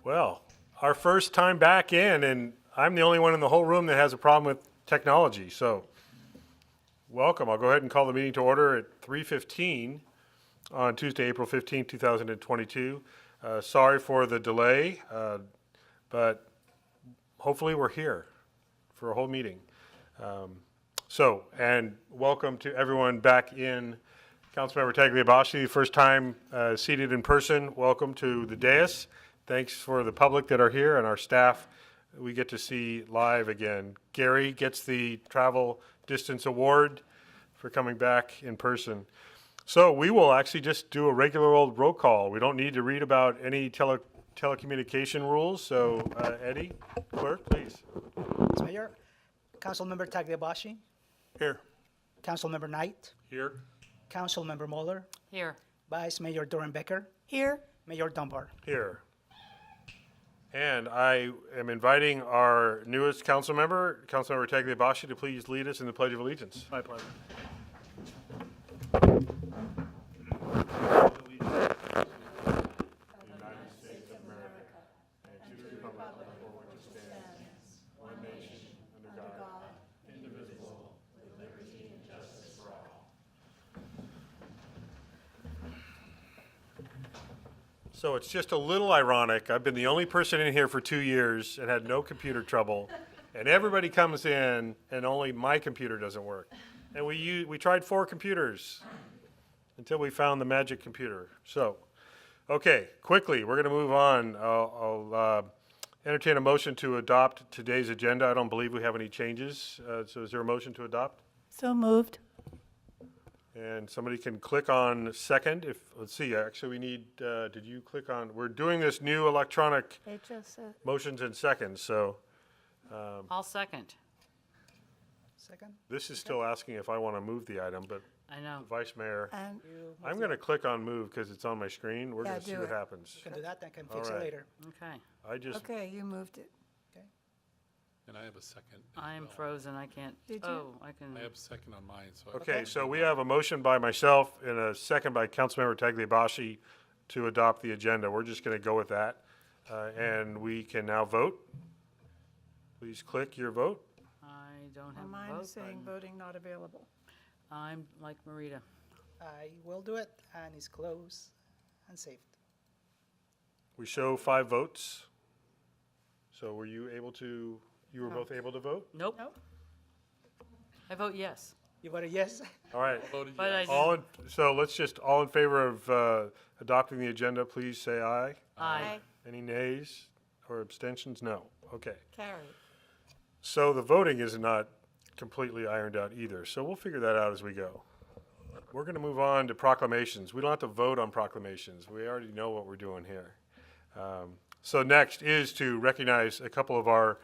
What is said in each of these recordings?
Well, our first time back in, and I'm the only one in the whole room that has a problem with technology. So, welcome. I'll go ahead and call the meeting to order at 3:15 on Tuesday, April 15, 2022. Sorry for the delay, but hopefully we're here for a whole meeting. And welcome to everyone back in. Councilmember Tagliabachi, first time seated in person. Welcome to the dais. Thanks for the public that are here and our staff we get to see live again. Gary gets the Travel Distance Award for coming back in person. So we will actually just do a regular old roll call. We don't need to read about any telecommunication rules. So Eddie, clerk, please. Mr. Mayor, Councilmember Tagliabachi, Here. Councilmember Knight, Here. Councilmember Mueller, Here. Vice Mayor Doran-Becker, Here. Mayor Dunbar. Here. And I am inviting our newest council member, Councilmember Tagliabachi, to please lead us in the Pledge of Allegiance. My pleasure. So it's just a little ironic. I've been the only person in here for 2 years and had no computer trouble. And everybody comes in and only my computer doesn't work. And we tried 4 computers until we found the magic computer. So, okay, quickly, we're going to move on. I'll entertain a motion to adopt today's agenda. I don't believe we have any changes. So is there a motion to adopt? So moved. And somebody can click on second. Let's see, actually we need, did you click on, we're doing this new electronic motions and seconds, so I'll second. Second? this is still asking if I want to move the item, but I know. Vice Mayor, And I'm going to click on move because it's on my screen. We're Yeah, going to see do what it. happens. You can do that, then can fix All it right. later. Okay. I just, okay, you moved it. And I have a second. as I'm well. frozen. I can't. Did you? Oh, I can. I have a second on mine, so. okay, so we have a motion by myself and a second by Councilmember Tagliabachi to adopt the agenda. We're just going to go with that. And we can now vote. Please click your vote. I don't have Mine a vote is saying button. voting not available. I'm like Marita. I will do it, and it's closed and saved. We show 5 votes. So were you able to, you were both able to vote? Nope. Nope. I vote yes. You voted yes? All right. Voted But yes. I So let's just, all in favor of adopting the agenda, please say aye. Aye. Any nays or abstentions? No. Okay. Carried. So the voting is not completely ironed out either. So we'll figure that out as we go. We're going to move on to proclamations. We don't have to vote on proclamations. We already know what we're doing here. So next is to recognize a couple of our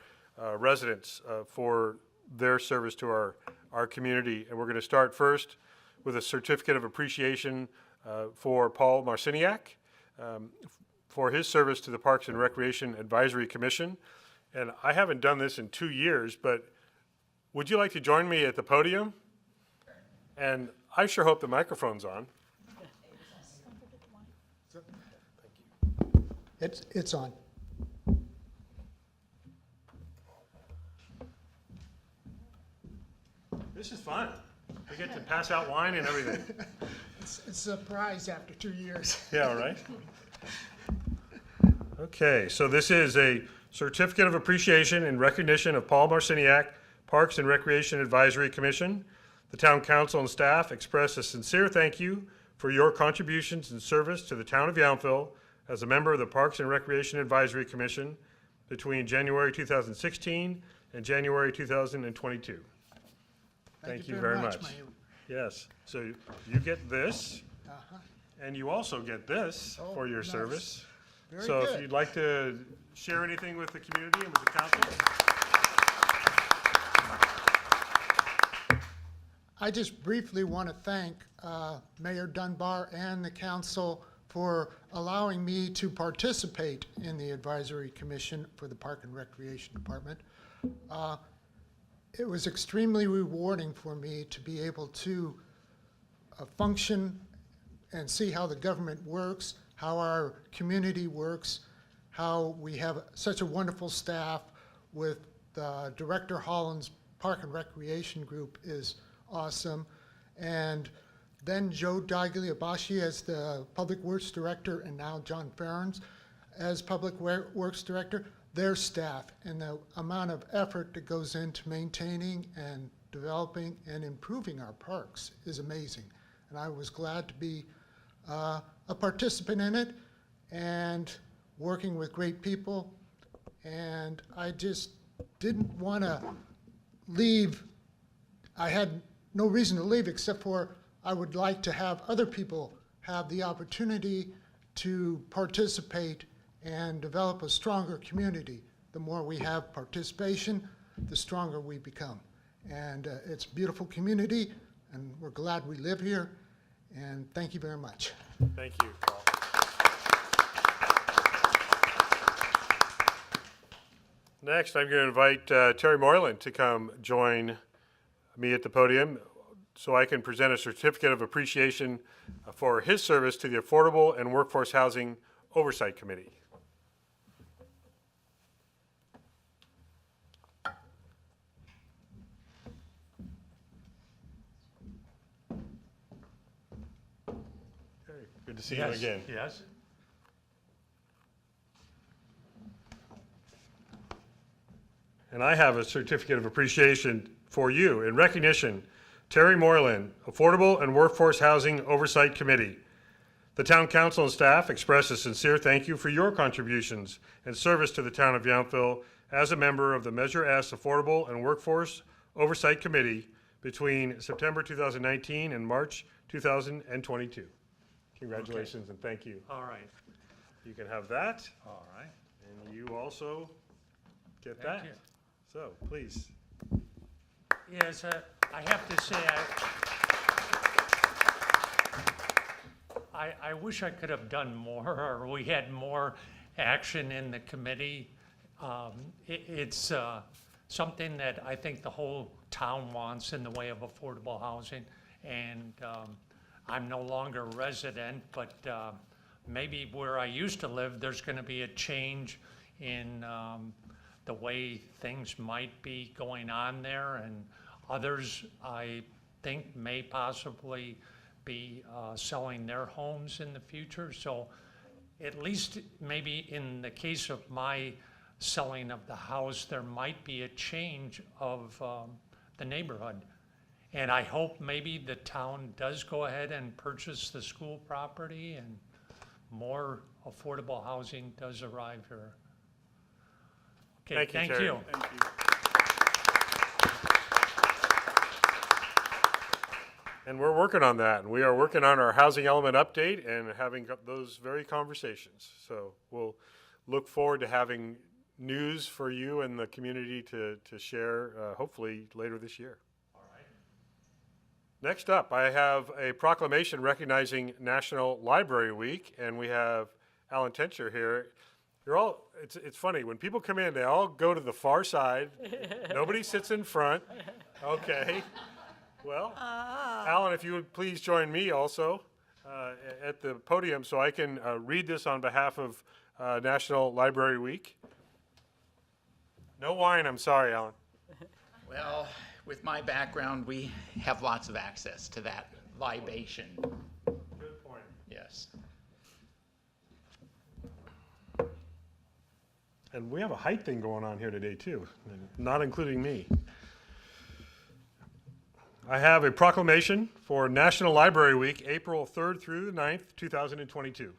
residents for their service to our community. And we're going to start first with a certificate of appreciation for Paul Marciniak for his service to the Parks and Recreation Advisory Commission. And I haven't done this in 2 years, but would you like to join me at the podium? And I sure hope the microphone's on. It's on. This is fun. We get to pass out wine and everything. It's a surprise after 2 years. Yeah, right? Okay, so this is a certificate of appreciation in recognition of Paul Marciniak, Parks and Recreation Advisory Commission. The town council and staff express a sincere thank you for your contributions and service to the town of Youngfield as a member of the Parks and Recreation Advisory Commission between January 2016 and January 2022. Thank you very much. Mayor. Yes, so you get this, Uh-huh. and you also get this Oh, for your nice. service. Very So if good. you'd like to share anything with the community and with the council? I just briefly want to thank Mayor Dunbar and the council for allowing me to participate in the advisory commission for the Park and Recreation Department. It was extremely rewarding for me to be able to function and see how the government works, how our community works, how we have such a wonderful staff with Director Holland's Park and Recreation Group is awesome. And then Joe Dagliabashi as the Public Works Director, and now John Ferens as Public Works Director. Their staff and the amount of effort that goes into maintaining and developing and improving our parks is amazing. And I was glad to be a participant in it and working with great people. And I just didn't want to leave. I had no reason to leave except for I would like to have other people have the opportunity to participate and develop a stronger community. The more we have participation, the stronger we become. And it's a beautiful community, and we're glad we live here. And thank you very much. Thank you, Paul. Next, I'm going to invite Terry Moylan to come join me at the podium so I can present a certificate of appreciation for his service to the Affordable and Workforce Housing Oversight Committee. Terry, good to see you again. Yes. And I have a certificate of appreciation for you in recognition. Terry Moylan, Affordable and Workforce Housing Oversight Committee. The Town Council and staff express a sincere thank you for your contributions and service to the town of Youngfield as a member of the Measure S Affordable and Workforce Oversight Committee between September 2019 and March 2022. Congratulations and thank you. All right. You can have that, All right. and you also get Thank that. you. So, please. Yes, I have to say, I wish I could have done more, or we had more action in the committee. It's something that I think the whole town wants in the way of affordable housing. And I'm no longer a resident, but maybe where I used to live, there's going to be a change in the way things might be going on there, and others, I think, may possibly be selling their homes in the future. So at least maybe in the case of my selling of the house, there might be a change of the neighborhood. And I hope maybe the town does go ahead and purchase the school property and more affordable housing does arrive here. Okay, thank Terry. you. Thank you. And we're working on that. And we are working on our housing element update and having those very conversations. So we'll look forward to having news for you and the community to share hopefully later this year. All right. Next up, I have a proclamation recognizing National Library Week, and we have Alan Tencher here. You're all, it's funny, when people come in, they all go to the far side. Nobody sits in front. Okay. Well, Alan, if you would please join me also at the podium so I can read this on behalf of National Library Week. No wine, I'm sorry, Alan. Well, with my background, we have lots of access to that libation. Good point. Yes. And we have a height thing going on here today too, not including me. I have a proclamation for National Library Week, April 3rd through the 9th, 2022.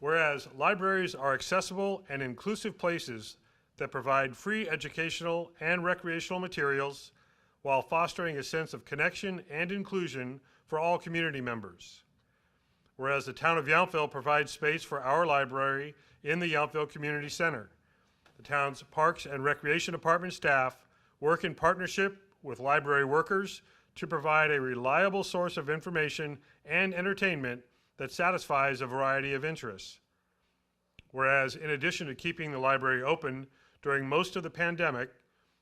Whereas libraries are accessible and inclusive places that provide free educational and recreational materials while fostering a sense of connection and inclusion for all community members. Whereas the town of Youngfield provides space for our library in the Youngfield Community Center. The town's Parks and Recreation Department staff work in partnership with library workers to provide a reliable source of information and entertainment that satisfies a variety of interests. Whereas in addition to keeping the library open during most of the pandemic,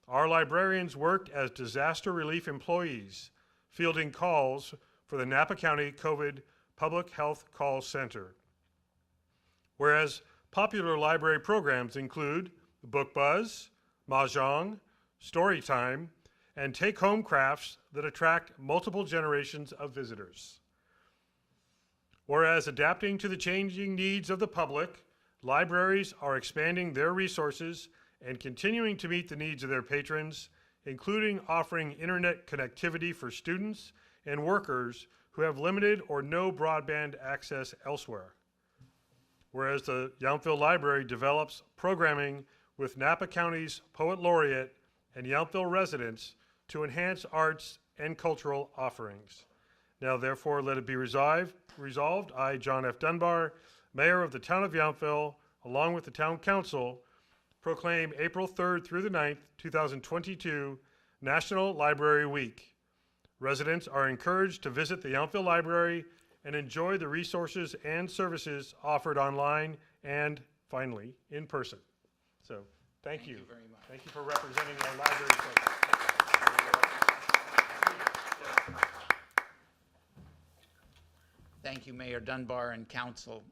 our librarians worked as disaster relief employees, fielding calls for the Napa County COVID Public Health Call Center. Whereas Popular library programs include Book Buzz, Mahjong, Story Time, and take-home crafts that attract multiple generations of visitors. Whereas adapting to the changing needs of the public, libraries are expanding their resources and continuing to meet the needs of their patrons, including offering internet connectivity for students and workers who have limited or no broadband access elsewhere. Whereas the Youngfield Library develops programming with Napa County's Poet Laureate and Youngfield residents to enhance arts and cultural offerings. Now therefore let it be resolved, I, John F. Dunbar, Mayor of the Town of Youngfield, along with the Town Council, proclaim April 3rd through the 9th, 2022, National Library Week. Residents are encouraged to visit the Youngfield Library and enjoy the resources and services offered online and, finally, in person. So, thank you. Thank you very much. Thank you for representing our library folks. Thank you, Mayor Dunbar and Council.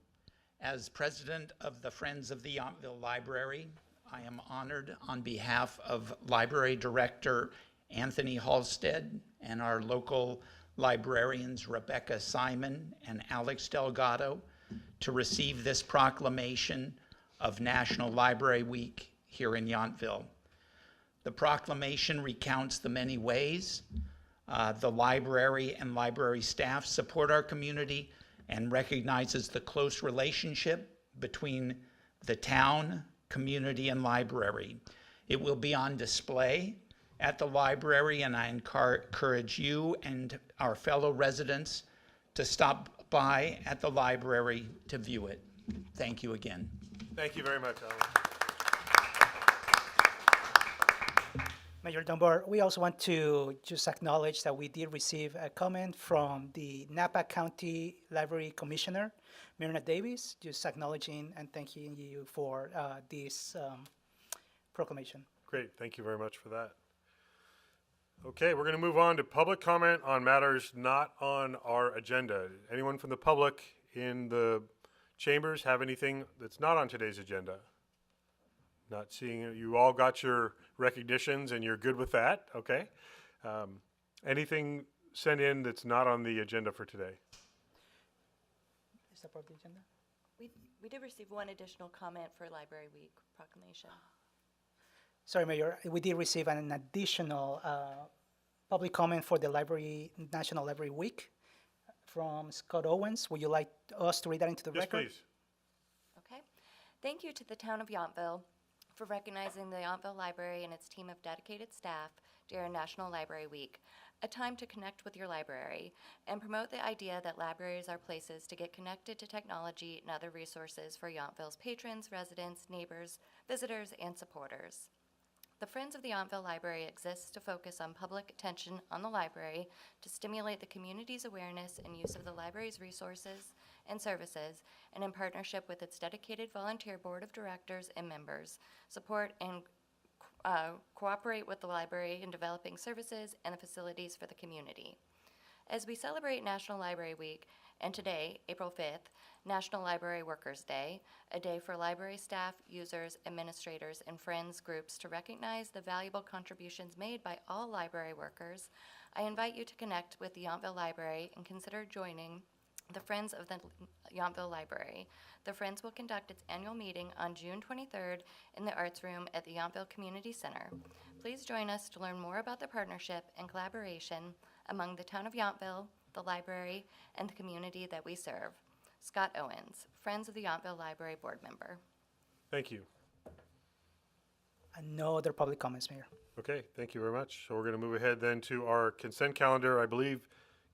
As president of the Friends of the Yountville Library, I am honored on behalf of Library Director Anthony Halstead and our local librarians Rebecca Simon and Alex Delgado to receive this proclamation of National Library Week here in Yountville. The proclamation recounts the many ways the library and library staff support our community and recognizes the close relationship between the town, community, and library. It will be on display at the library, and I encourage you and our fellow residents to stop by at the library to view it. Thank you again. Thank you very much, Alan. Mayor Dunbar, we also want to just acknowledge that we did receive a comment from the Napa County Library Commissioner, Myrna Davis, just acknowledging and thanking you for this proclamation. Great, thank you very much for that. Okay, we're going to move on to public comment on matters not on our agenda. Anyone from the public in the chambers have anything that's not on today's agenda? Not seeing it. You all got your recognitions and you're good with that, okay? Anything sent in that's not on the agenda for today? Is that part of the agenda? We did receive one additional comment for Library Week proclamation. Sorry, Mayor, we did receive an additional public comment for the National Library Week from Scott Owens. Would you like us to read that into the Yes, record? please. Okay. Thank you to the town of Yountville for recognizing the Yountville Library and its team of dedicated staff during National Library Week, a time to connect with your library and promote the idea that libraries are places to get connected to technology and other resources for Yountville's patrons, residents, neighbors, visitors, and supporters. The Friends of the Yountville Library exists to focus on public attention on the library to stimulate the community's awareness and use of the library's resources and services, and in partnership with its dedicated volunteer board of directors and members, support and cooperate with the library in developing services and the facilities for the community. As we celebrate National Library Week, and today, April 5th, National Library Workers' Day, a day for library staff, users, administrators, and friends groups to recognize the valuable contributions made by all library workers, I invite you to connect with the Yountville Library and consider joining the Friends of the Yountville Library. The Friends will conduct its annual meeting on June 23rd in the Arts Room at the Yountville Community Center. Please join us to learn more about the partnership and collaboration among the town of Yountville, the library, and the community that we serve. Scott Owens, Friends of the Yountville Library Board Member. Thank you. And no other public comments, Mayor. Okay, thank you very much. So we're going to move ahead then to our consent calendar. I believe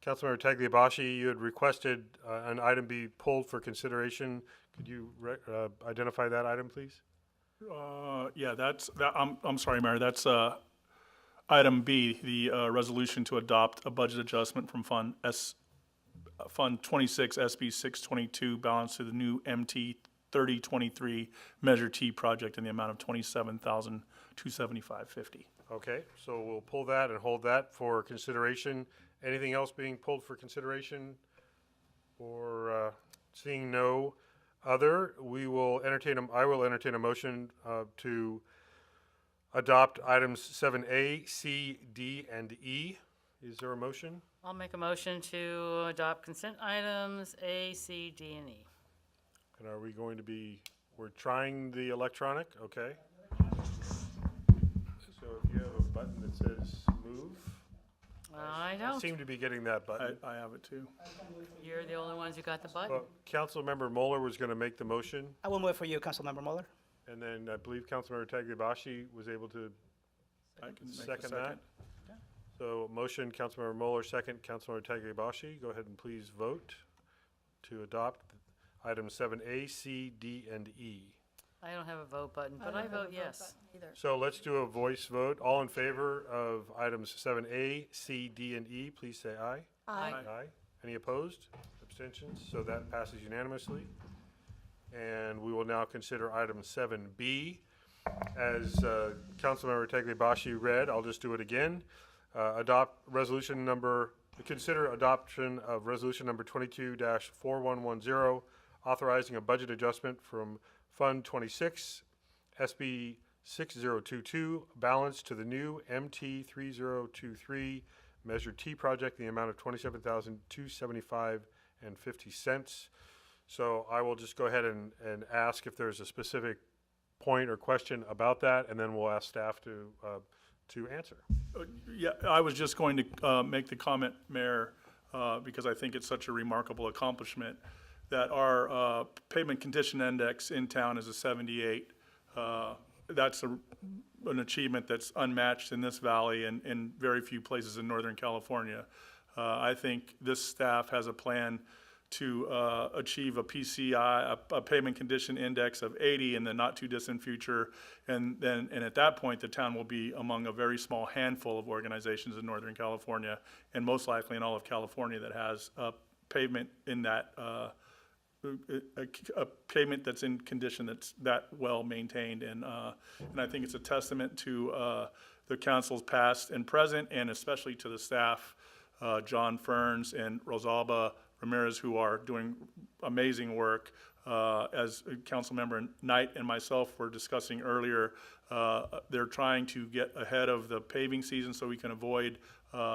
Councilmember Tagliabashi, you had requested an item be pulled for consideration. Could you identify that item, please? Yeah, I'm sorry, Mayor, that's item B, the resolution to adopt a budget adjustment from Fund 26 SB 622 balance to the new MT 3023 Measure T project in the amount of $27,275.50. Okay, so we'll pull that and hold that for consideration. Anything else being pulled for consideration? Or seeing no, other, I will entertain a motion to adopt items 7A, C, D, and E. Is there a motion? I'll make a motion to adopt consent items A, C, D, and E. And are we going to be, we're trying the electronic, okay? So if you have a button that says move, I I don't. seem to be getting that button. I have it too. You're the only ones who got the button. Well, Councilmember Moeller was going to make the motion, I will move for you, Councilmember Mueller. and then I believe Councilmember Tagliabashi was able to I can make a second that. So motion, Councilmember Moeller, second, Councilmember Tagliabashi. Go ahead and please vote to adopt items 7A, C, D, and E. I don't have a vote button, but I vote yes. So let's do a voice vote. All in favor of items 7A, C, D, and E, please say aye. Aye. Aye. Any opposed? Abstentions? So that passes unanimously. And we will now consider item 7B. As Councilmember Tagliabashi read, I'll just do it again. Consider adoption of resolution number 22-4110, authorizing a budget adjustment from Fund 26, SB 6022, balance to the new MT 3023 Measure T project in the amount of $27,275.50. So I will just go ahead and ask if there's a specific point or question about that, and then we'll ask staff to answer. Yeah, I was just going to make the comment, Mayor, because I think it's such a remarkable accomplishment, that our pavement condition index in town is a 78. That's an achievement that's unmatched in this valley and in very few places in Northern California. I think this staff has a plan to achieve a PCI, a pavement condition index of 80 in the not too distant future. And at that point, the town will be among a very small handful of organizations in Northern California, and most likely in all of California, that has a pavement in that, a pavement that's in condition that's that well maintained. And I think it's a testament to the council's past and present, and especially to the staff, John Ferns and Rosalba Ramirez, who are doing amazing work. As Councilmember Knight and myself were discussing earlier, they're trying to get ahead of the paving season so we can avoid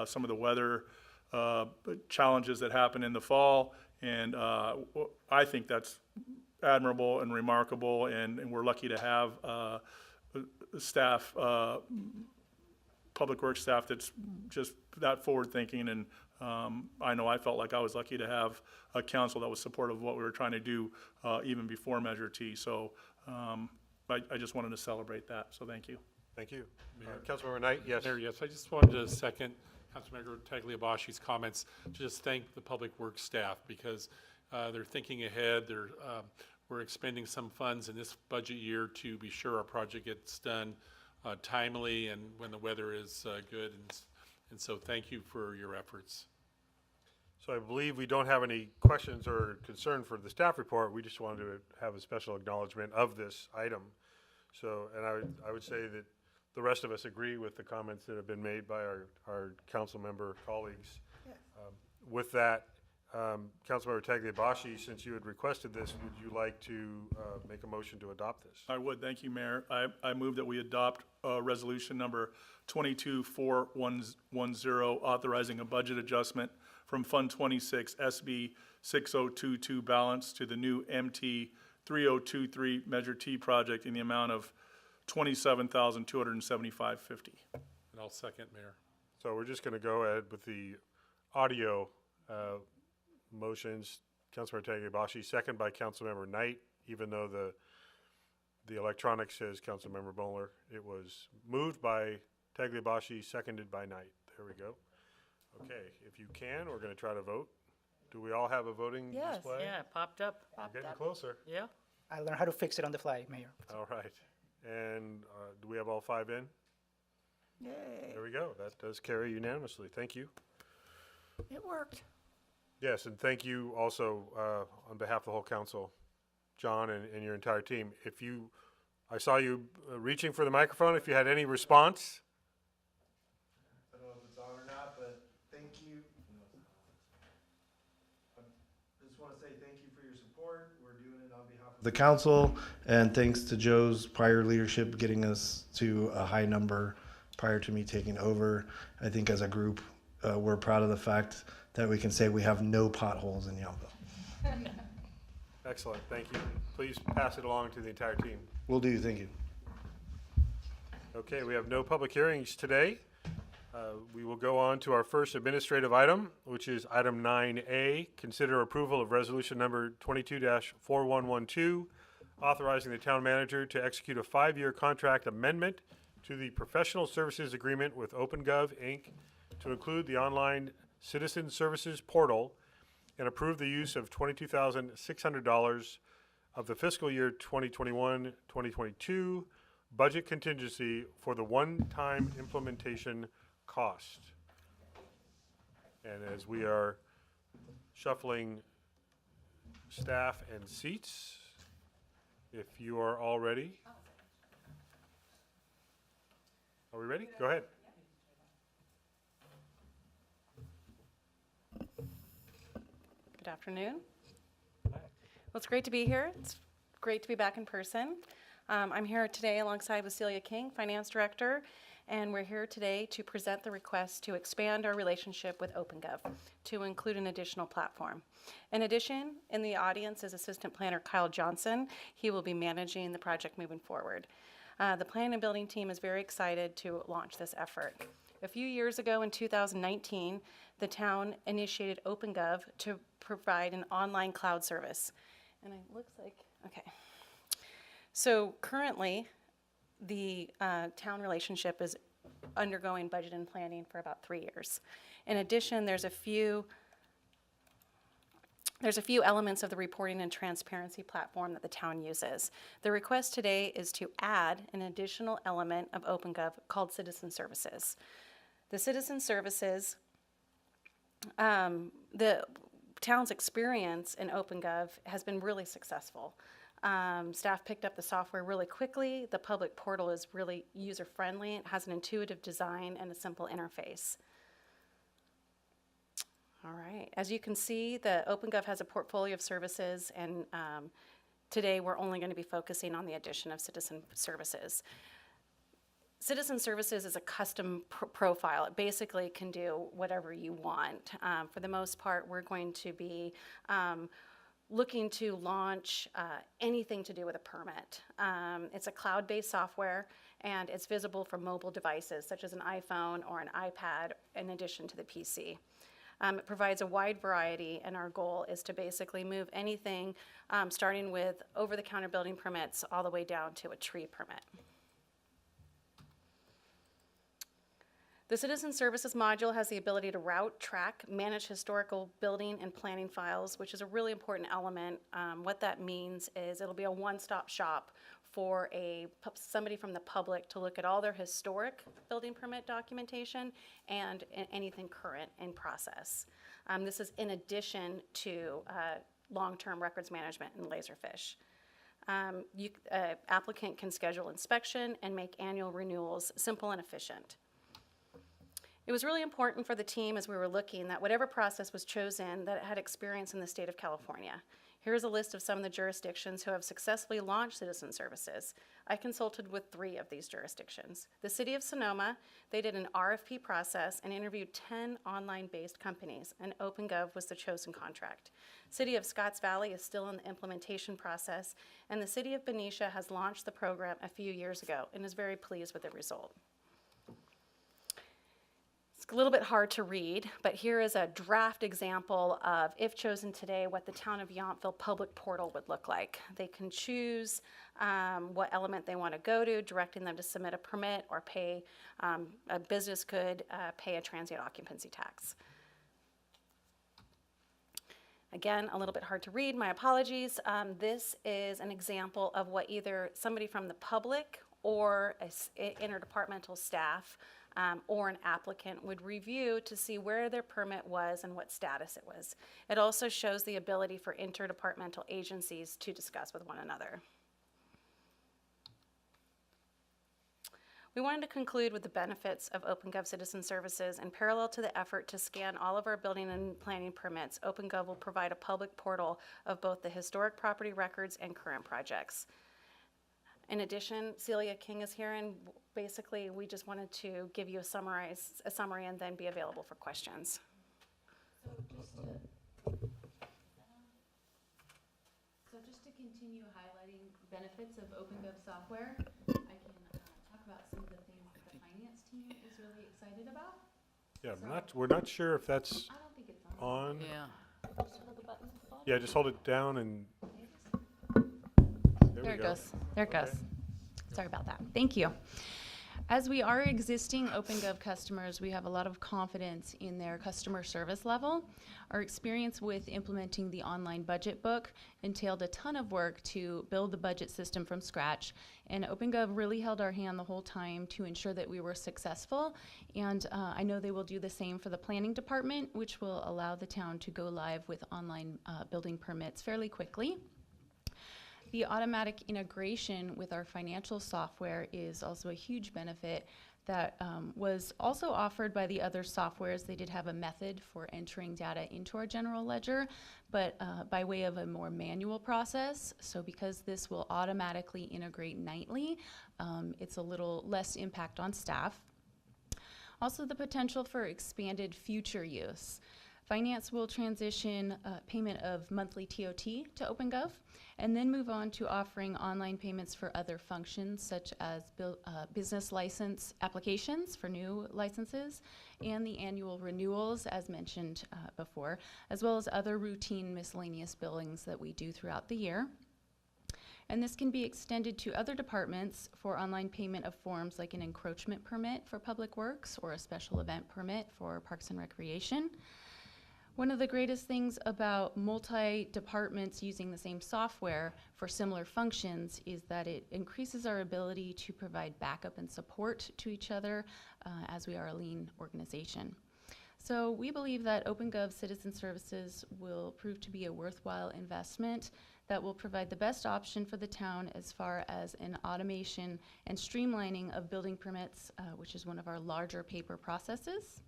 some of the weather challenges that happen in the fall. And I think that's admirable and remarkable, and we're lucky to have staff, public works staff that's just that forward-thinking. And I know I felt like I was lucky to have a council that was supportive of what we were trying to do even before Measure T. So I just wanted to celebrate that, so thank you. Thank you. Councilmember Knight, yes. Mayor, yes, I just wanted to second Councilmember Tagliabashi's comments to just thank the public works staff, because they're thinking ahead. We're expending some funds in this budget year to be sure our project gets done timely and when the weather is good. And so thank you for your efforts. So I believe we don't have any questions or concern for the staff report. We just wanted to have a special acknowledgement of this item. So, and I would say that the rest of us agree with the comments that have been made by our council member colleagues. With that, Councilmember Tagliabashi, since you had requested this, would you like to make a motion to adopt this? I would, thank you, Mayor. I move that we adopt resolution number 22-4110, authorizing a budget adjustment from Fund 26, SB 6022 balance to the new MT 3023 Measure T project in the amount of $27,275.50. And I'll second, Mayor. So we're just going to go ahead with the audio motions. Councilmember Tagliabashi, second by Councilmember Knight, even though the electronic says Councilmember Bowler. It was moved by Tagliabashi, seconded by Knight. There we go. Okay, if you can, we're going to try to vote. Do we all have a voting Yes. display? Yeah, it popped up. We're getting closer. Yeah. I learned how to fix it on the fly, Mayor. All right. And do we have all 5 in? Yay. There we go. That does carry unanimously. Thank you. It worked. Yes, and thank you also on behalf of the whole council, John and your entire team. I saw you reaching for the microphone. If you had any response. I don't know if it's on or not, but thank you. I just want to say thank you for your support. We're doing it on behalf the council, and thanks to Joe's prior leadership getting us to a high number prior to me taking over. I think as a group, we're proud of the fact that we can say we have no potholes in Youngfield. Excellent, thank you. Please pass it along to the entire team. Will do, thank you. Okay, we have no public hearings today. We will go on to our first administrative item, which is item 9A, consider approval of resolution number 22-4112, authorizing the town manager to execute a 5-year contract amendment to the professional services agreement with OpenGov, Inc. to include the online citizen services portal and approve the use of $22,600 of the fiscal year 2021-2022 budget contingency for the one-time implementation cost. And as we are shuffling staff and seats, if you are all ready. Are we ready? Go ahead. Good afternoon. Well, it's great to be here. It's great to be back in person. I'm here today alongside with Celia King, Finance Director, and we're here today to present the request to expand our relationship with OpenGov to include an additional platform. In addition, in the audience is Assistant Planner Kyle Johnson. He will be managing the project moving forward. The planning and building team is very excited to launch this effort. A few years ago in 2019, the town initiated OpenGov to provide an online cloud service. And it looks like, okay. So currently, the town relationship is undergoing budget and planning for about 3 years. In addition, there's a few elements of the reporting and transparency platform that the town uses. The request today is to add an additional element of OpenGov called Citizen Services. The Citizen Services, the town's experience in OpenGov has been really successful. Staff picked up the software really quickly. The public portal is really user-friendly. It has an intuitive design and a simple interface. All right, as you can see, the OpenGov has a portfolio of services, and today we're only going to be focusing on the addition of Citizen Services. Citizen Services is a custom profile. It basically can do whatever you want. For the most part, we're going to be looking to launch anything to do with a permit. It's a cloud-based software, and it's visible from mobile devices such as an iPhone or an iPad in addition to the PC. It provides a wide variety, and our goal is to basically move anything starting with over-the-counter building permits all the way down to a tree permit. The Citizen Services module has the ability to route, track, manage historical building and planning files, which is a really important element. What that means is it'll be a one-stop shop for somebody from the public to look at all their historic building permit documentation and anything current in process. This is in addition to long-term records management and Laserfish. Applicant can schedule inspection and make annual renewals simple and efficient. It was really important for the team as we were looking that whatever process was chosen, that it had experience in the state of California. Here's a list of some of the jurisdictions who have successfully launched Citizen Services. I consulted with 3 of these jurisdictions. The city of Sonoma, they did an RFP process and interviewed 10 online-based companies, and OpenGov was the chosen contract. City of Scotts Valley is still in the implementation process, and the city of Benicia has launched the program a few years ago and is very pleased with the result. It's a little bit hard to read, but here is a draft example of, if chosen today, what the town of Yountville public portal would look like. They can choose what element they want to go to, directing them to submit a permit or pay, a business could pay a transient occupancy tax. Again, a little bit hard to read, my apologies. This is an example of what either somebody from the public or interdepartmental staff or an applicant would review to see where their permit was and what status it was. It also shows the ability for interdepartmental agencies to discuss with one another. We wanted to conclude with the benefits of OpenGov Citizen Services. In parallel to the effort to scan all of our building and planning permits, OpenGov will provide a public portal of both the historic property records and current projects. In addition, Celia King is here, and basically we just wanted to give you a summary and then be available for questions. So just to continue highlighting benefits of OpenGov software, I can talk about some of the things that the finance team is really excited about. Yeah, we're not sure if that's I don't think it's on. on. Yeah. Just hold the button at the bottom. Yeah, just hold it down and There we it go. goes. There it Okay. goes. Sorry about that. Thank you. As we are existing OpenGov customers, we have a lot of confidence in their customer service level. Our experience with implementing the online budget book entailed a ton of work to build the budget system from scratch, and OpenGov really held our hand the whole time to ensure that we were successful. And I know they will do the same for the planning department, which will allow the town to go live with online building permits fairly quickly. The automatic integration with our financial software is also a huge benefit that was also offered by the other softwares. They did have a method for entering data into our general ledger, but by way of a more manual process. So because this will automatically integrate nightly, it's a little less impact on staff. Also, the potential for expanded future use. Finance will transition payment of monthly TOT to OpenGov, and then move on to offering online payments for other functions such as business license applications for new licenses and the annual renewals as mentioned before, as well as other routine miscellaneous billings that we do throughout the year. And this can be extended to other departments for online payment of forms like an encroachment permit for Public Works or a special event permit for Parks and Recreation. One of the greatest things about multi-departments using the same software for similar functions is that it increases our ability to provide backup and support to each other as we are a lean organization. So we believe that OpenGov Citizen Services will prove to be a worthwhile investment that will provide the best option for the town as far as an automation and streamlining of building permits, which is one of our larger paper processes.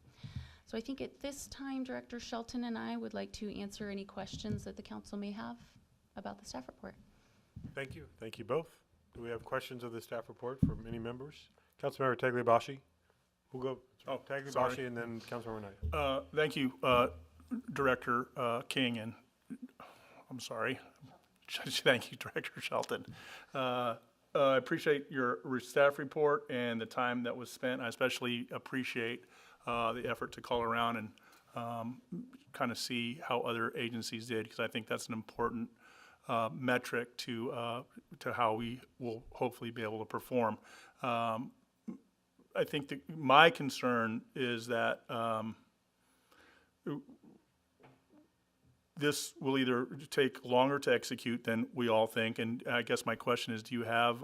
So I think at this time, Director Shelton and I would like to answer any questions that the council may have about the staff report. Thank you. Thank you both. Do we have questions of the staff report from any members? Councilmember Tagliabashi. We'll go Tagliabashi sorry. and then Councilmember Knight. Thank you, Director King, and I'm sorry. Thank you, Director Shelton. I appreciate your staff report and the time that was spent. I especially appreciate the effort to call around and kind of see how other agencies did, because I think that's an important metric to how we will hopefully be able to perform. I think my concern is that this will either take longer to execute than we all think, and I guess my question is, do you have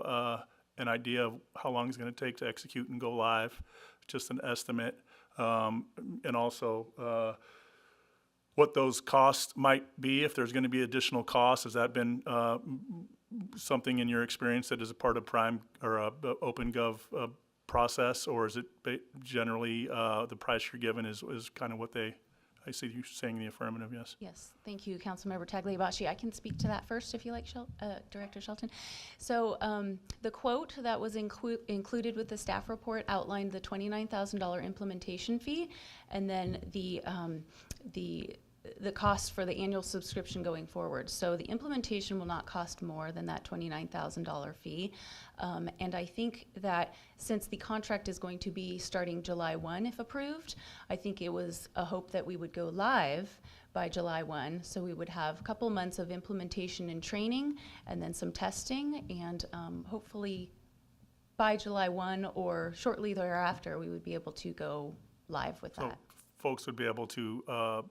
an idea of how long it's going to take to execute and go live? Just an estimate. And also what those costs might be, if there's going to be additional costs. Has that been something in your experience that is a part of Prime or OpenGov process, or is it generally the price you're given is kind of what I see you saying the affirmative, yes? Yes, thank you, Councilmember Tagliabashi. I can speak to that first if you like, Director Shelton. So the quote that was included with the staff report outlined the $29,000 implementation fee, and then the cost for the annual subscription going forward. So the implementation will not cost more than that $29,000 fee. And I think that since the contract is going to be starting July 1, if approved, I think it was a hope that we would go live by July 1. So we would have a couple months of implementation and training and then some testing, and hopefully by July 1 or shortly thereafter, we would be able to go live with that. Folks would be able to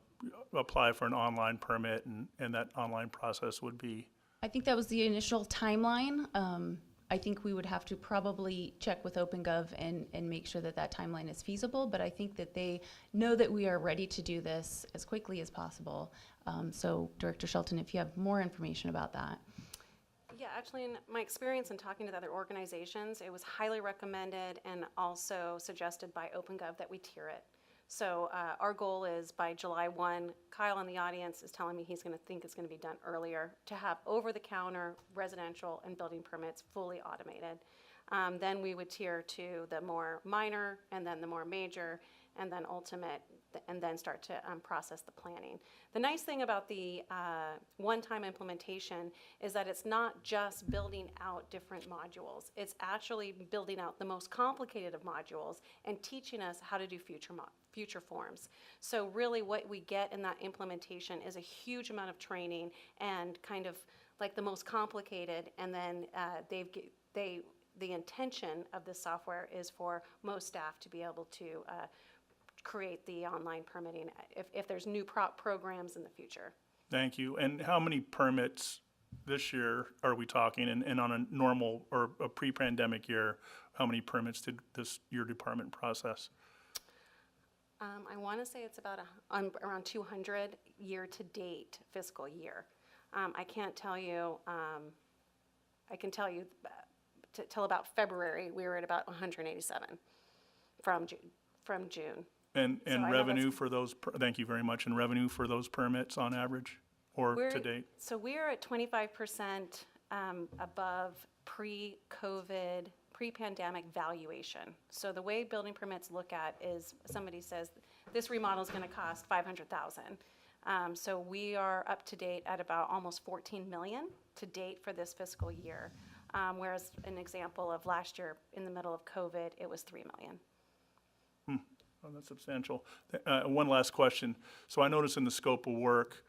apply for an online permit, and that online process would be? I think that was the initial timeline. I think we would have to probably check with OpenGov and make sure that that timeline is feasible, but I think that they know that we are ready to do this as quickly as possible. So Director Shelton, if you have more information about that. Yeah, Yeah, actually, in my experience in talking to other organizations, it was highly recommended and also suggested by OpenGov that we tier it. So our goal is by July 1, Kyle in the audience is telling me he's going to think it's going to be done earlier, to have over-the-counter residential and building permits fully automated. Then we would tier to the more minor, and then the more major, and then ultimate, and then start to process the planning. The nice thing about the one-time implementation is that it's not just building out different modules. It's actually building out the most complicated of modules and teaching us how to do future forms. So really what we get in that implementation is a huge amount of training and kind of like the most complicated, and then the intention of this software is for most staff to be able to create the online permitting if there's new programs in the future. Thank you. And how many permits this year are we talking? And on a normal or a pre-pandemic year, how many permits did your department process? I want to say it's about around 200 year-to-date fiscal year. I can't tell you. I can tell you till about February we were at about 187 from June. And So I know revenue that's- for those, thank you very much, and revenue for those permits on average or to date? So we're at 25% above pre-COVID, pre-pandemic valuation. So the way building permits look at is somebody says, this remodel is going to cost $500,000. So we are up to date at about almost 14 million to date for this fiscal year. Whereas an example of last year in the middle of COVID, it was 3 million. Oh, that's substantial. One last question. So I noticed in the scope of work,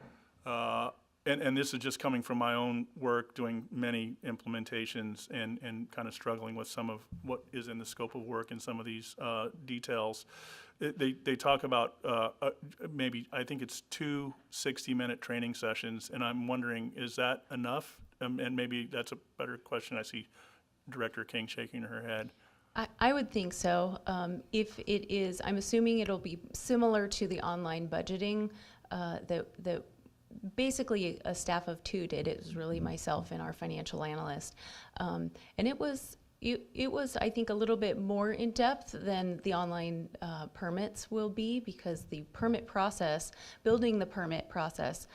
and this is just coming from my own work, doing many implementations and kind of struggling with some of what is in the scope of work and some of these details. They talk about maybe, I think it's 2 60-minute training sessions, and I'm wondering, is that enough? And maybe that's a better question. I see Director King shaking her head. I would think so. If it is, I'm assuming it'll be similar to the online budgeting that basically a staff of 2 did. It was really myself and our financial analyst. And it was, I think, a little bit more in depth than the online permits will be, because the permit process, building the permit process,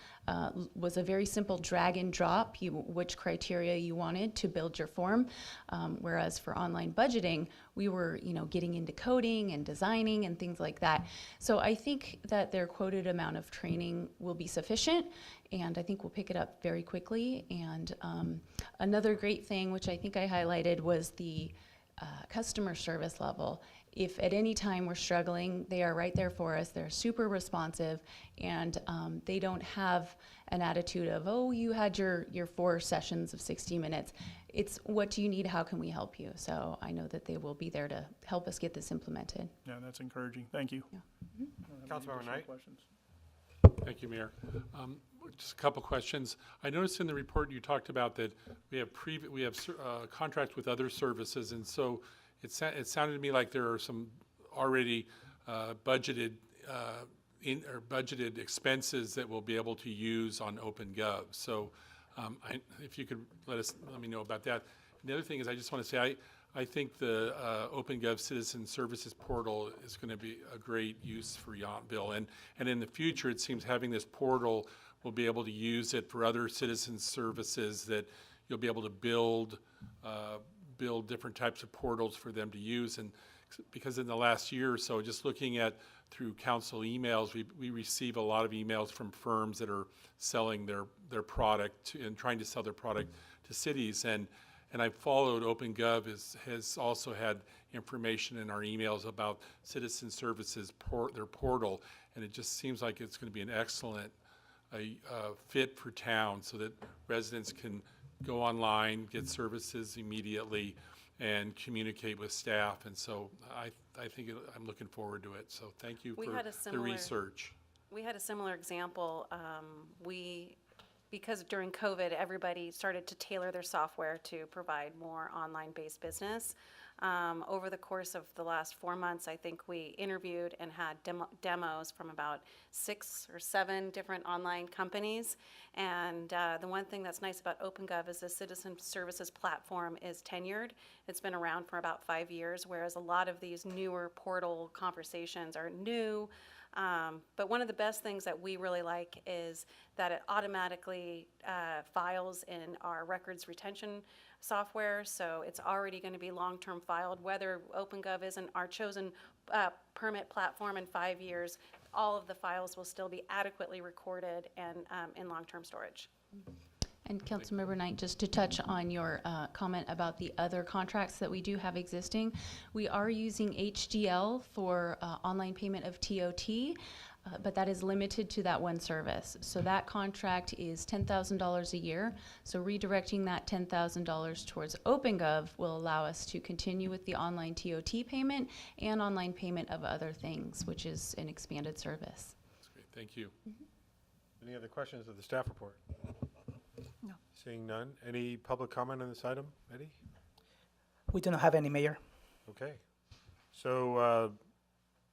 was a very simple drag and drop, which criteria you wanted to build your form. Whereas for online budgeting, we were, getting into coding and designing and things like that. So I think that their quoted amount of training will be sufficient, and I think we'll pick it up very quickly. And another great thing, which I think I highlighted, was the customer service level. If at any time we're struggling, they are right there for us. They're super responsive, and they don't have an attitude of, oh, you had your 4 sessions of 60 minutes. It's, what do you need? How can we help you? So I know that they will be there to help us get this implemented. Yeah, that's encouraging. Thank you. Yeah. Councilmember Knight? Questions? Thank you, Mayor. Just a couple questions. I noticed in the report you talked about that we have contracts with other services, and so it sounded to me like there are some already budgeted expenses that we'll be able to use on OpenGov. So if you could let me know about that. And the other thing is, I just want to say I think the OpenGov Citizen Services Portal is going to be a great use for Yountville, and in the future, it seems having this portal, we'll be able to use it for other citizen services, that you'll be able to build different types of portals for them to use. And because in the last year or so, just looking at through council emails, we receive a lot of emails from firms that are selling their product and trying to sell their product to cities. And I followed OpenGov has also had information in our emails about citizen services, their portal, and it just seems like it's going to be an excellent fit for town, so that residents can go online, get services immediately, and communicate with staff. And so I think I'm looking forward to it. So thank you for the research. We had a similar example. because during COVID, everybody started to tailor their software to provide more online-based business. Over the course of the last 4 months, I think we interviewed and had demos from about 6 or 7 different online companies. And the one thing that's nice about OpenGov is the citizen services platform is tenured. It's been around for about 5 years, whereas a lot of these newer portal conversations are new. But one of the best things that we really like is that it automatically files in our records retention software, so it's already going to be long-term filed. Whether OpenGov isn't our chosen permit platform in 5 years, all of the files will still be adequately recorded and in long-term storage. And Councilmember Knight, just to touch on your comment about the other contracts that we do have existing, we are using HDL for online payment of TOT, but that is limited to that one service. So that contract is $10,000 a year. So redirecting that $10,000 towards OpenGov will allow us to continue with the online TOT payment and online payment of other things, which is an expanded service. That's great, thank you. Any other questions of the staff report? No. Seeing none. Any public comment on this item, Eddie? We do not have any, Mayor. Okay. So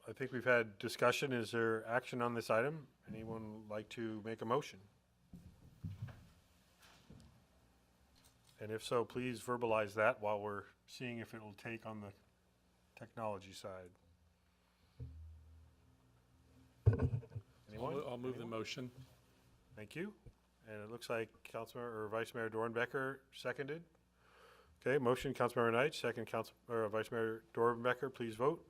I think we've had discussion. Is there action on this item? Anyone like to make a motion? And if so, please verbalize that while we're seeing if it will take on the technology side. Anyone? I'll move the motion. Thank you. And it looks like Councilor or Vice Mayor Dornbecker seconded. Okay, motion, Councilmember Knight, second, Vice Mayor Dornbecker, please vote.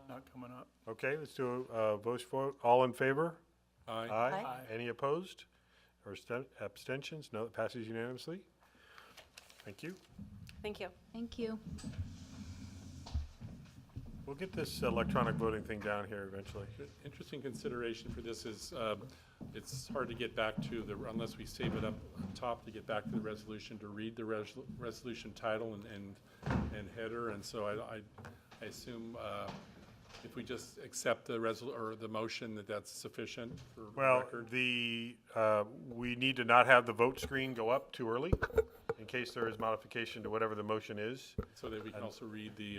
Not coming up. Okay, let's do a voice vote. All in favor? Aye. Aye. Any opposed or abstentions? No, it passes unanimously. Thank you. Thank you. Thank you. We'll get this electronic voting thing down here eventually. Interesting consideration for this is, it's hard to get back to the, unless we save it up on top, to get back to the resolution, to read the resolution title and header, and so I assume if we just accept the or the motion, that's sufficient for Well, record? we need to not have the vote screen go up too early in case there is modification to whatever the motion is. So that we can also read the,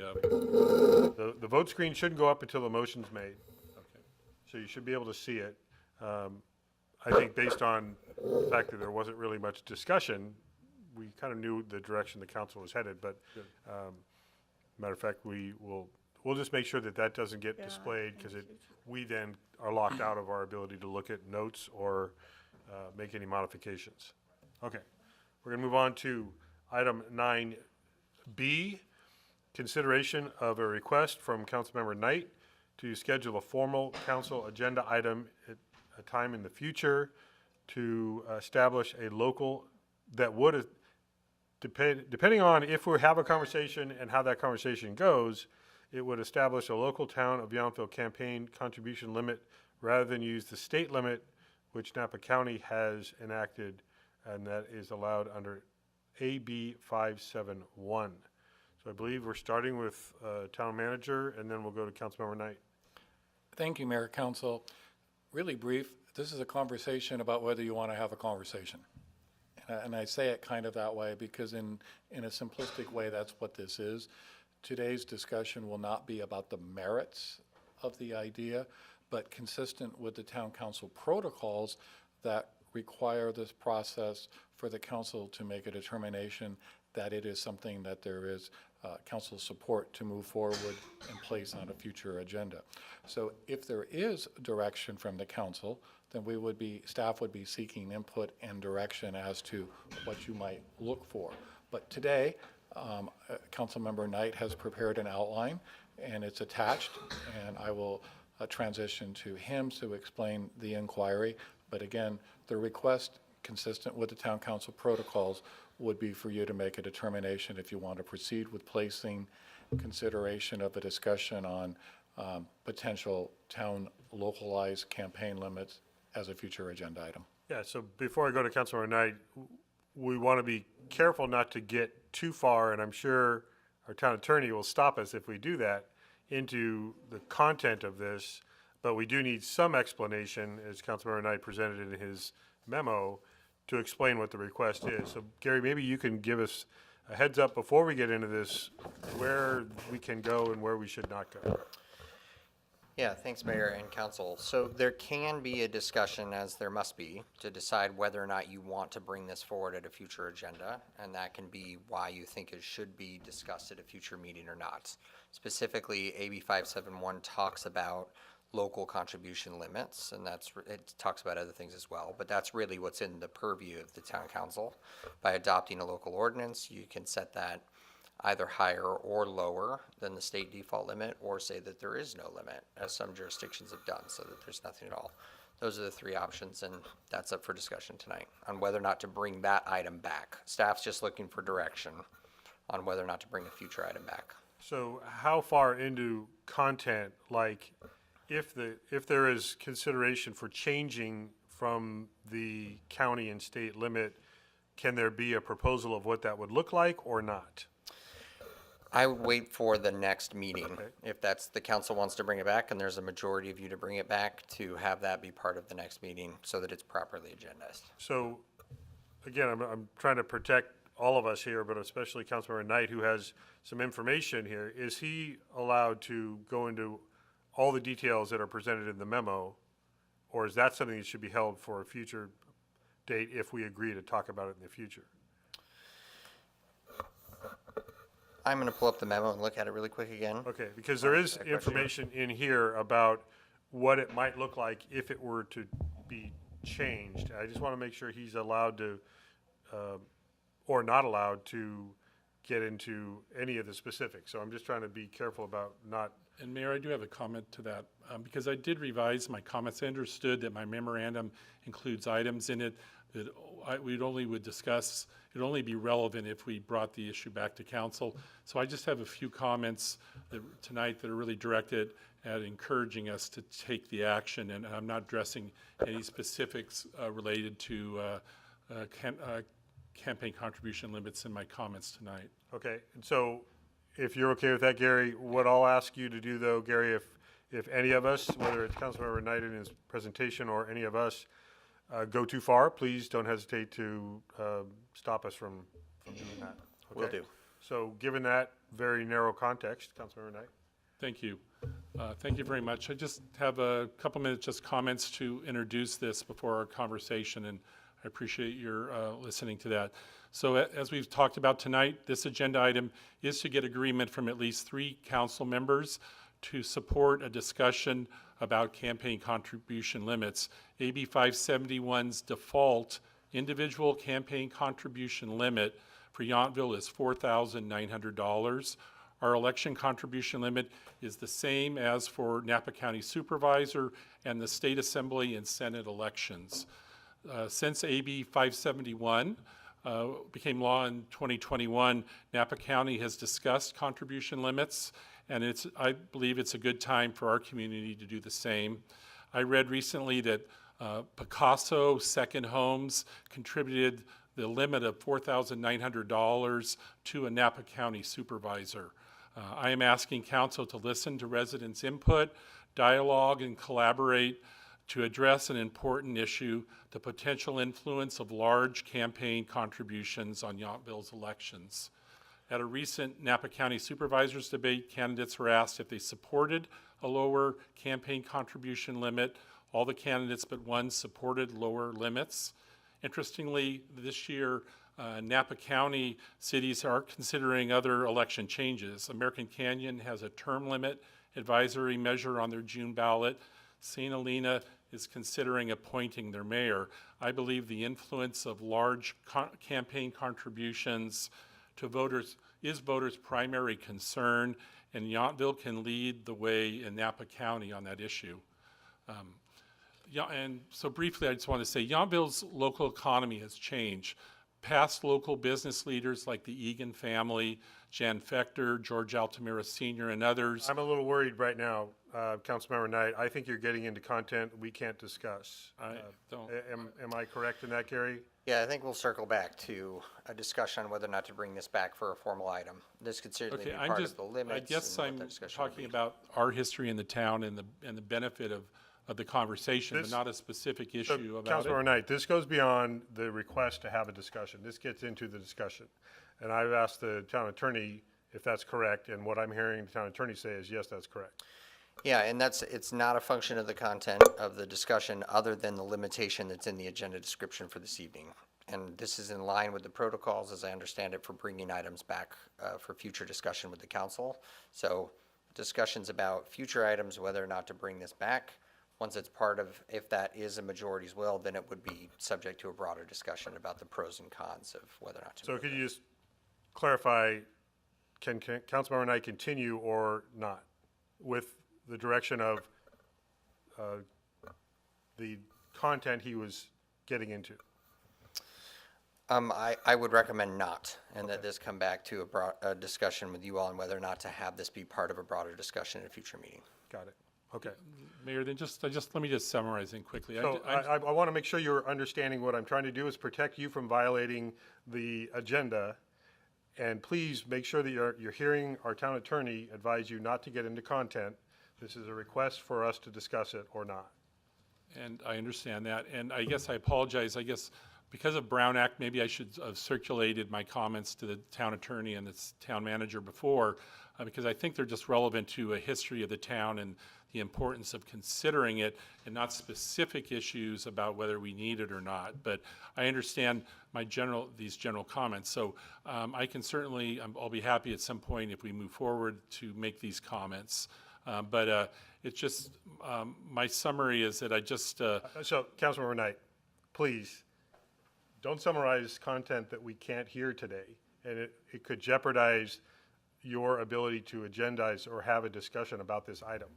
The vote screen shouldn't go up until the motion's made. okay. So you should be able to see it. I think based on the fact that there wasn't really much discussion, we kind of knew the direction the council was headed, but matter of fact, we'll just make sure that that doesn't get displayed, because we then are locked out of our ability to look at notes or make any modifications. Okay, we're gonna move on to item 9B, consideration of a request from Councilmember Knight to schedule a formal council agenda item at a time in the future to establish a local that would, depending on if we have a conversation and how that conversation goes, it would establish a local town of Youngfield campaign contribution limit rather than use the state limit, which Napa County has enacted, and that is allowed under AB 571. So I believe we're starting with town manager, and then we'll go to Councilmember Knight. Thank you, Mayor, Council. Really brief, this is a conversation about whether you want to have a conversation. And I say it kind of that way because in a simplistic way, that's what this is. Today's discussion will not be about the merits of the idea, but consistent with the town council protocols that require this process for the council to make a determination that it is something that there is council support to move forward and place on a future agenda. So if there is direction from the council, then staff would be seeking input and direction as to what you might look for. But today, Councilmember Knight has prepared an outline, and it's attached, and I will transition to him to explain the inquiry. But again, the request, consistent with the town council protocols, would be for you to make a determination if you want to proceed with placing consideration of a discussion on potential town localized campaign limits as a future agenda item. Yeah, so before I go to Councilmember Knight, we want to be careful not to get too far, and I'm sure our town attorney will stop us if we do that, into the content of this. but we do need some explanation, as Councilmember Knight presented in his memo, to explain what the request is. So Gary, maybe you can give us a heads up before we get into this, where we can go and where we should not go. Yeah, thanks, Mayor and Council. So there can be a discussion, as there must be, to decide whether or not you want to bring this forward at a future agenda, and that can be why you think it should be discussed at a future meeting or not. Specifically, AB 571 talks about local contribution limits, and it talks about other things as well, but that's really what's in the purview of the town council. By adopting a local ordinance, you can set that either higher or lower than the state default limit, or say that there is no limit, as some jurisdictions have done, so that there's nothing at all. Those are the three options, and that's up for discussion tonight on whether or not to bring that item back. Staff's just looking for direction on whether or not to bring a future item back. So how far into content, like if there is consideration for changing from the county and state limit, can there be a proposal of what that would look like or not? I would wait for the next meeting. Okay. If that's, the council wants to bring it back and there's a majority of you to bring it back, to have that be part of the next meeting so that it's properly agendized. So, again, I'm trying to protect all of us here, but especially Councilmember Knight, who has some information here. Is he allowed to go into all the details that are presented in the memo, or is that something that should be held for a future date if we agree to talk about it in the future? I'm going to pull up the memo and look at it really quick again. Okay, because there is information in here about what it might look like if it were to be changed. I just want to make sure he's allowed to, or not allowed to, get into any of the specifics. So I'm just trying to be careful about not. And Mayor, I do have a comment to that, because I did revise my comments. I understood that my memorandum includes items in it that we'd only would discuss, it'd only be relevant if we brought the issue back to council. So I just have a few comments tonight that are really directed at encouraging us to take the action, and I'm not addressing any specifics related to campaign contribution limits in my comments tonight. Okay, and so if you're okay with that, Gary, what I'll ask you to do though, Gary, if any of us, whether it's Councilmember Knight in his presentation or any of us, go too far, please don't hesitate to stop us from doing that. Okay? Will do. So given that very narrow context, Councilmember Knight. Thank you. Thank you very much. I just have a couple minutes, just comments to introduce this before our conversation, and I appreciate your listening to that. So as we've talked about tonight, this agenda item is to get agreement from at least 3 council members to support a discussion about campaign contribution limits. AB 571's default individual campaign contribution limit for Yountville is $4,900. Our election contribution limit is the same as for Napa County Supervisor and the State Assembly and Senate elections. Since AB 571 became law in 2021, Napa County has discussed contribution limits, and I believe it's a good time for our community to do the same. I read recently that Picasso Second Homes contributed the limit of $4,900 to a Napa County supervisor. I am asking council to listen to residents' input, dialogue, and collaborate to address an important issue, the potential influence of large campaign contributions on Yountville's elections. At a recent Napa County Supervisors debate, candidates were asked if they supported a lower campaign contribution limit. All the candidates but one supported lower limits. Interestingly, this year, Napa County cities are considering other election changes. American Canyon has a term limit advisory measure on their June ballot. St. Helena is considering appointing their mayor. I believe the influence of large campaign contributions to voters is voters' primary concern, and Yountville can lead the way in Napa County on that issue. And so briefly, I just want to say Yountville's local economy has changed. past local business leaders like the Egan family, Jan Fechter, George Altamira Sr., and others. I'm a little worried right now, Councilmember Knight. I think you're getting into content we can't discuss. I don't. Am I correct in that, Gary? Yeah, I think we'll circle back to a discussion on whether or not to bring this back for a formal item. This could certainly be Okay, part of the limits. I guess and what I'm that discussion would talking be. about our history in the town and the benefit of the conversation, but This- not a specific So, issue about Councilmember it. Knight, this goes beyond the request to have a discussion. This gets into the discussion. And I've asked the town attorney if that's correct, and what I'm hearing the town attorney say is, yes, that's correct. Yeah, and it's not a function of the content of the discussion other than the limitation that's in the agenda description for this evening. And this is in line with the protocols, as I understand it, for bringing items back for future discussion with the council. So discussions about future items, whether or not to bring this back, once it's part of, if that is a majority's will, then it would be subject to a broader discussion about the pros and cons of whether or not to. So move could it. you just clarify, can Councilmember Knight continue or not with the direction of the content he was getting into? I would recommend not, and that this come back to a discussion with you all on whether or not to have this be part of a broader discussion in a future meeting. Got it. Okay. Mayor, then let me just summarize it quickly. So I want to make sure you're understanding what I'm trying to do is protect you from violating the agenda. And please make sure that you're hearing our town attorney advise you not to get into content. This is a request for us to discuss it or not. And I understand that, and I guess I apologize, I guess because of Brown Act, maybe I should have circulated my comments to the town attorney and the town manager before, because I think they're just relevant to a history of the town and the importance of considering it and not specific issues about whether we need it or not. But I understand these general comments. So I can certainly, I'll be happy at some point if we move forward to make these comments. But it's just, my summary is that I just, So, Councilmember Knight, please, don't summarize content that we can't hear today. And it could jeopardize your ability to agendize or have a discussion about this item.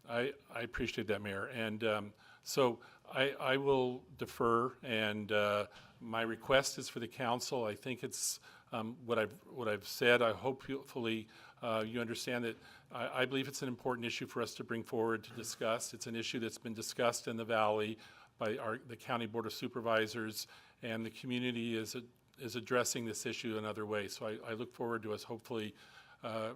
okay. I appreciate that, Mayor. And so I will defer, and my request is for the council. I think it's what I've said. I hope hopefully you understand that I believe it's an important issue for us to bring forward to discuss. It's an issue that's been discussed in the Valley by the County Board of Supervisors, and the community is addressing this issue in other ways. So I look forward to us hopefully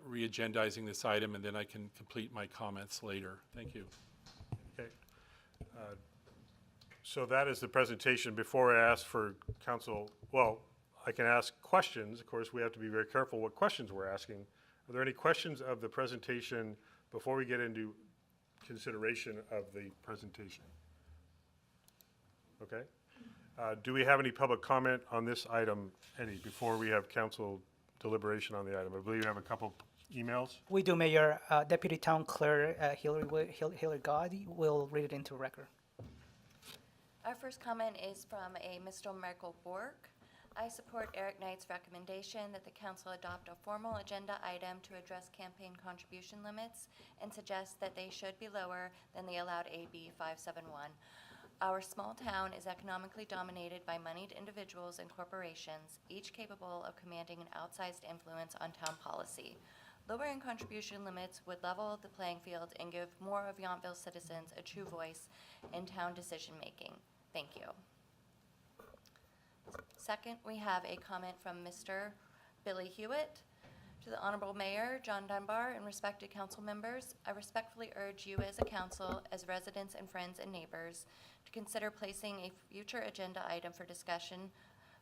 re-agendizing this item, and then I can complete my comments later. Thank you. Okay. So that is the presentation. Before I ask for council, well, I can ask questions. Of course, we have to be very careful what questions we're asking. Are there any questions of the presentation before we get into consideration of the presentation? Okay. Do we have any public comment on this item, Eddie, before we have council deliberation on the item? I believe you have a couple emails. We do, Mayor. Deputy Town Clerk Hillary Gotti will read it into record. Our first comment is from a Mr. Michael Bork. I support Eric Knight's recommendation that the council adopt a formal agenda item to address campaign contribution limits and suggest that they should be lower than the allowed AB 571. Our small town is economically dominated by moneyed individuals and corporations, each capable of commanding an outsized influence on town policy. Lowering contribution limits would level the playing field and give more of Yountville citizens a true voice in town decision-making. Thank you. Second, we have a comment from Mr. Billy Hewitt. To the Honorable Mayor, John Dunbar, and respected council members, I respectfully urge you as a council, as residents and friends and neighbors, to consider placing a future agenda item for discussion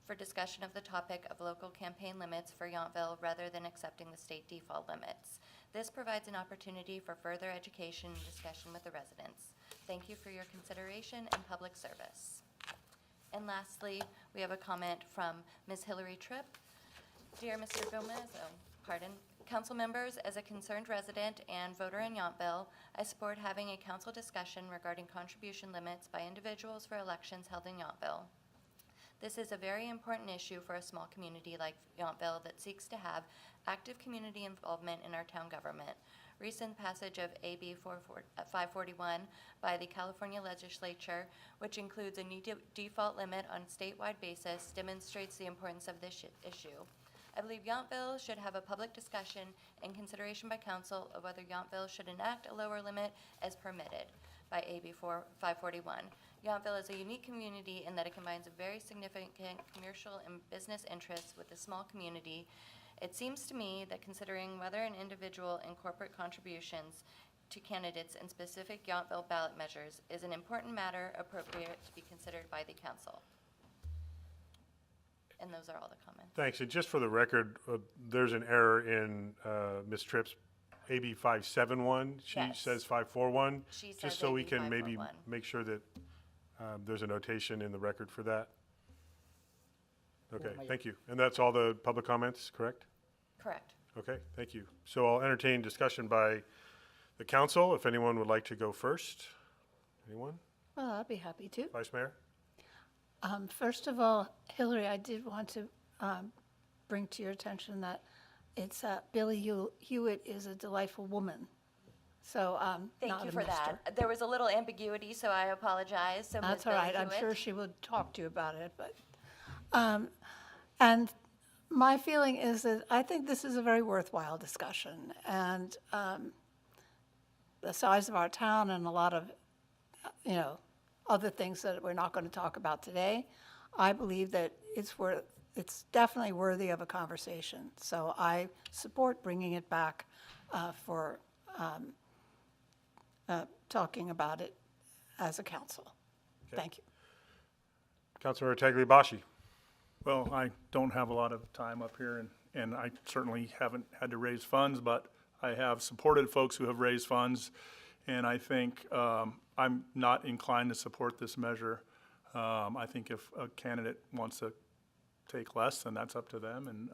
of the topic of local campaign limits for Yountville rather than accepting the state default limits. This provides an opportunity for further education and discussion with the residents. Thank you for your consideration and public service. And lastly, we have a comment from Ms. Hillary Tripp. Dear Mr. Gomez, council members, as a concerned resident and voter in Yountville, I support having a council discussion regarding contribution limits by individuals for elections held in Yountville. This is a very important issue for a small community like Yountville that seeks to have active community involvement in our town government. recent passage of AB 541 by the California legislature, which includes a new default limit on a statewide basis, demonstrates the importance of this issue. I believe Yountville should have a public discussion and consideration by council of whether Yountville should enact a lower limit as permitted by AB 541. Yountville is a unique community in that it combines a very significant commercial and business interests with a small community. It seems to me that considering whether an individual and corporate contributions to candidates and specific Yountville ballot measures is an important matter appropriate to be considered by the council. And those are all the comments. Thanks. And just for the record, there's an error in Ms. Tripp's AB 571. She Yes. says 541. She says Just so we AB can maybe 541. make sure that there's a notation in the record for that. Okay, thank you. And that's all the public comments, correct? Correct. Okay, thank you. So I'll entertain discussion by the council, if anyone would like to go first. Anyone? Well, I'd be happy to. Vice Mayor? First of all, Hillary, I did want to bring to your attention that it's Billy Hewitt is a delightful woman. So Thank not you a for mister. that. There was a little ambiguity, so I apologize. So That's Ms. all Billy right. I'm Hewitt. sure she would talk to you about it. But and my feeling is that I think this is a very worthwhile discussion, and the size of our town and a lot of other things that we're not going to talk about today. I believe that it's definitely worthy of a conversation. So I support bringing it back for talking about it as a council. Okay. Thank you. Councilor Tagliabashi. Well, I don't have a lot of time up here, and I certainly haven't had to raise funds, but I have supported folks who have raised funds, and I think I'm not inclined to support this measure. I think if a candidate wants to take less, then that's up to them, and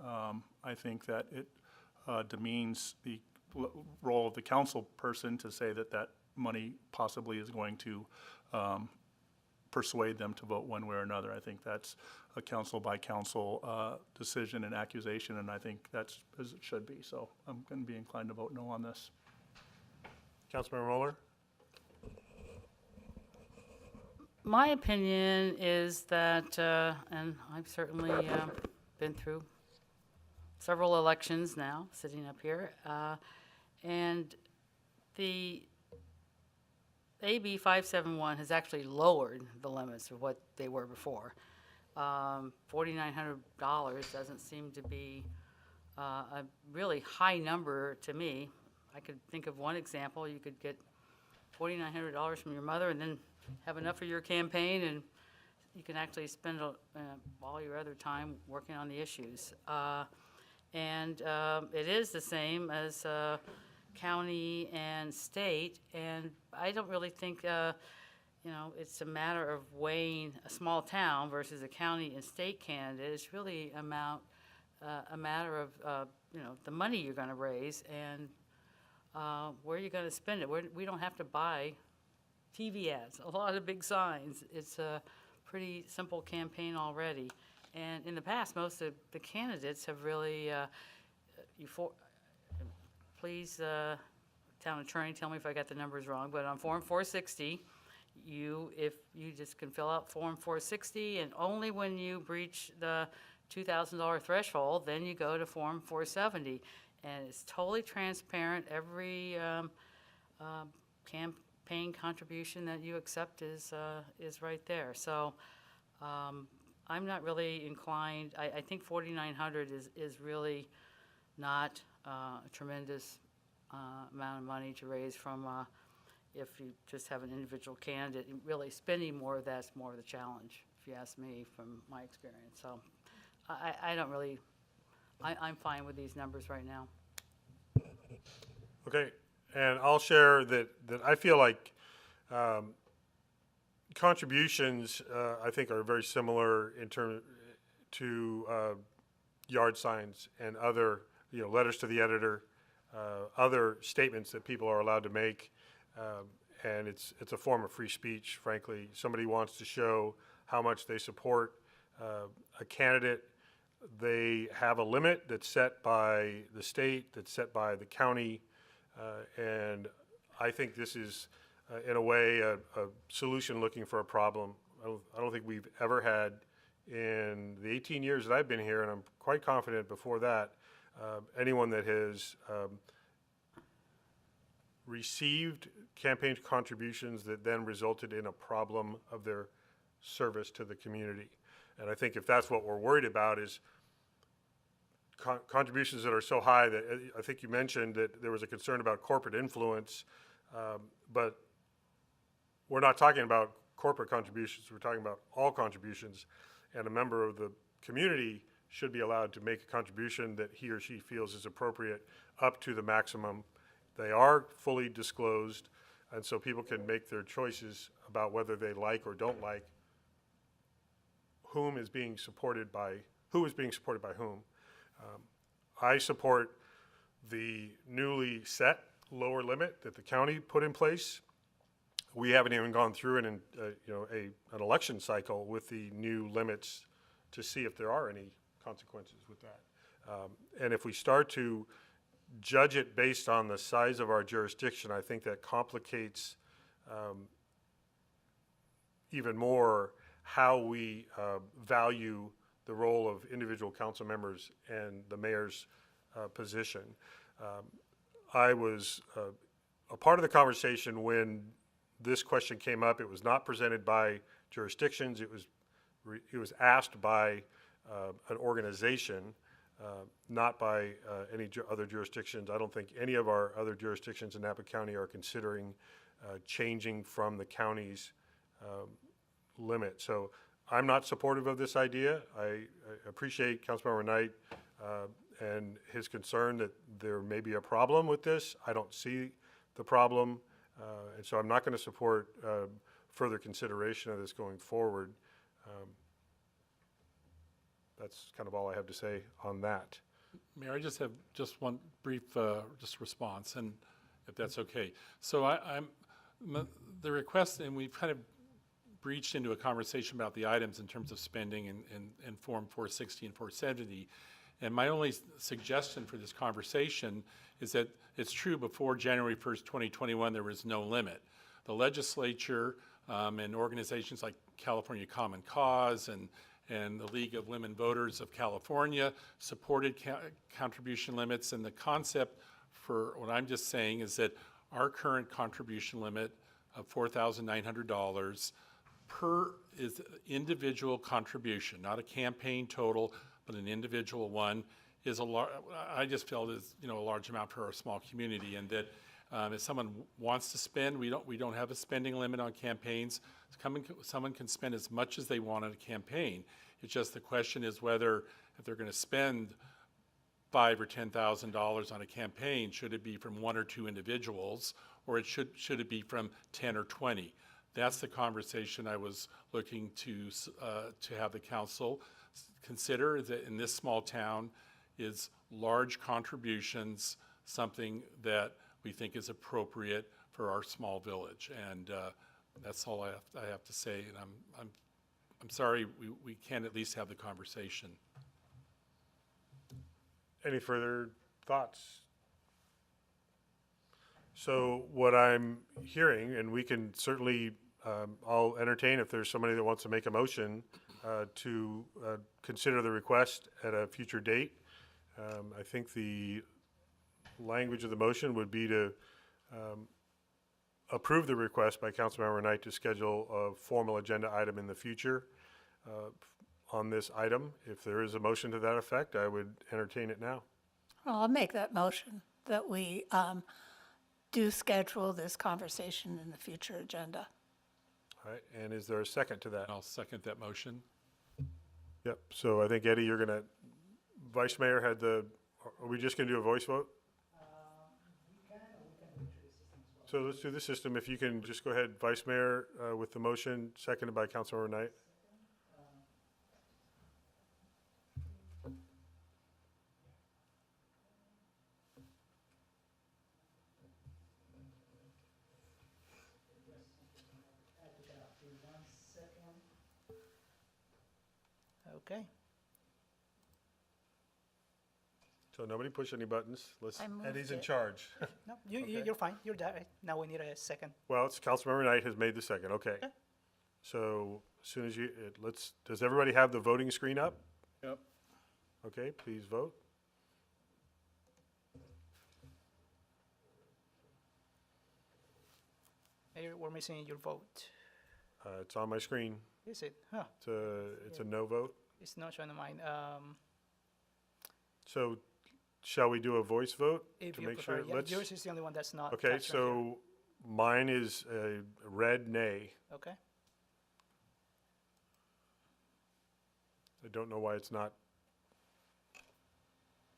I think that it demeans the role of the council person to say that that money possibly is going to persuade them to vote one way or another. I think that's a council by council decision and accusation, and I think that's as it should be. So I'm going to be inclined to vote no on this. Councilmember Mueller? My opinion is that, and I've certainly been through several elections now, sitting up here, and the AB 571 has actually lowered the limits of what they were before. $4,900 doesn't seem to be a really high number to me. I could think of one example. You could get $4,900 from your mother and then have enough for your campaign, and you can actually spend all your other time working on the issues. And it is the same as county and state, and I don't really think it's a matter of weighing a small town versus a county and state candidate. It's really a matter of the money you're going to raise and where you're going to spend it. We don't have to buy TV ads, a lot of big signs. It's a pretty simple campaign already. And in the past, most of the candidates have really, please, town attorney, tell me if I got the numbers wrong, but on Form 460, if you just can fill out Form 460, and only when you breach the $2,000 threshold, then you go to Form 470. And it's totally transparent. Every campaign contribution that you accept is right there. So I'm not really inclined. I think $4,900 is really not a tremendous amount of money to raise from if you just have an individual candidate. Really spending more of that's more of the challenge, if you ask me, from my experience. So I don't really. I'm fine with these numbers right now. Okay, and I'll share that I feel like contributions, I think, are very similar in terms to yard signs and other, letters to the editor, other statements that people are allowed to make, and it's a form of free speech, frankly. Somebody wants to show how much they support a candidate. They have a limit that's set by the state, that's set by the county. And I think this is, in a way, a solution looking for a problem. I don't think we've ever had in the 18 years that I've been here, and I'm quite confident before that, anyone that has received campaign contributions that then resulted in a problem of their service to the community. And I think if that's what we're worried about is contributions that are so high that, I think you mentioned that there was a concern about corporate influence, but we're not talking about corporate contributions, we're talking about all contributions, and a member of the community should be allowed to make a contribution that he or she feels is appropriate up to the maximum. They are fully disclosed, and so people can make their choices about whether they like or don't like who is being supported by whom. I support the newly set lower limit that the county put in place. We haven't even gone through an election cycle with the new limits to see if there are any consequences with that. And if we start to judge it based on the size of our jurisdiction, I think that complicates even more how we value the role of individual council members and the mayor's position. I was a part of the conversation when this question came up. It was not presented by jurisdictions. It was asked by an organization, not by any other jurisdictions. I don't think any of our other jurisdictions in Napa County are considering changing from the county's limit. So I'm not supportive of this idea. I appreciate Councilmember Knight and his concern that there may be a problem with this. I don't see the problem, and so I'm not going to support further consideration of this going forward. That's kind of all I have to say on that. Mayor, I just have just one brief response, and if that's okay. So the request, and we've kind of breached into a conversation about the items in terms of spending in Form 460 and 470. And my only suggestion for this conversation is that it's true before January 1st, 2021, there was no limit. The legislature and organizations like California Common Cause and the League of Women Voters of California supported contribution limits. And the concept for what I'm just saying is that our current contribution limit of $4,900 per is individual contribution, not a campaign total, but an individual one, is I just felt is a large amount for our small community, and that if someone wants to spend, we don't have a spending limit on campaigns. Someone can spend as much as they want on a campaign. It's just the question is whether if they're going to spend $5,000 or $10,000 on a campaign, should it be from one or two individuals, or should it be from 10 or 20? That's the conversation I was looking to have the council consider, that in this small town is large contributions something that we think is appropriate for our small village. And that's all I have to say. And I'm sorry we can't at least have the conversation. Any further thoughts? So what I'm hearing, and we can certainly, I'll entertain if there's somebody that wants to make a motion to consider the request at a future date. I think the language of the motion would be to approve the request by Councilmember Knight to schedule a formal agenda item in the future on this item. If there is a motion to that effect, I would entertain it now. Well, I'll make that motion that we do schedule this conversation in the future agenda. All right, and is there a second to that? I'll second that motion. Yep, so I think Eddie, you're gonna, Vice Mayor had are we just gonna do a voice vote? So let's do the system. If you can just go ahead, Vice Mayor, with the motion, seconded by Councilmember Knight. Okay. So nobody push any buttons. Let's, I and moved he's in it. charge. No, you're fine. You're there. Now we need a second. Well, it's Councilmember Knight has made the second, okay. So as soon as you, does everybody have the voting screen up? Yep. Okay, please vote. Mayor, we're missing your vote. It's on my screen. Is it? Huh. It's a no vote. It's not showing on mine. So shall we do a voice vote If to you make prefer, sure? yeah, Let's. yours is the only one that's not. Okay, captured here. so mine is a red nay. Okay. I don't know why it's not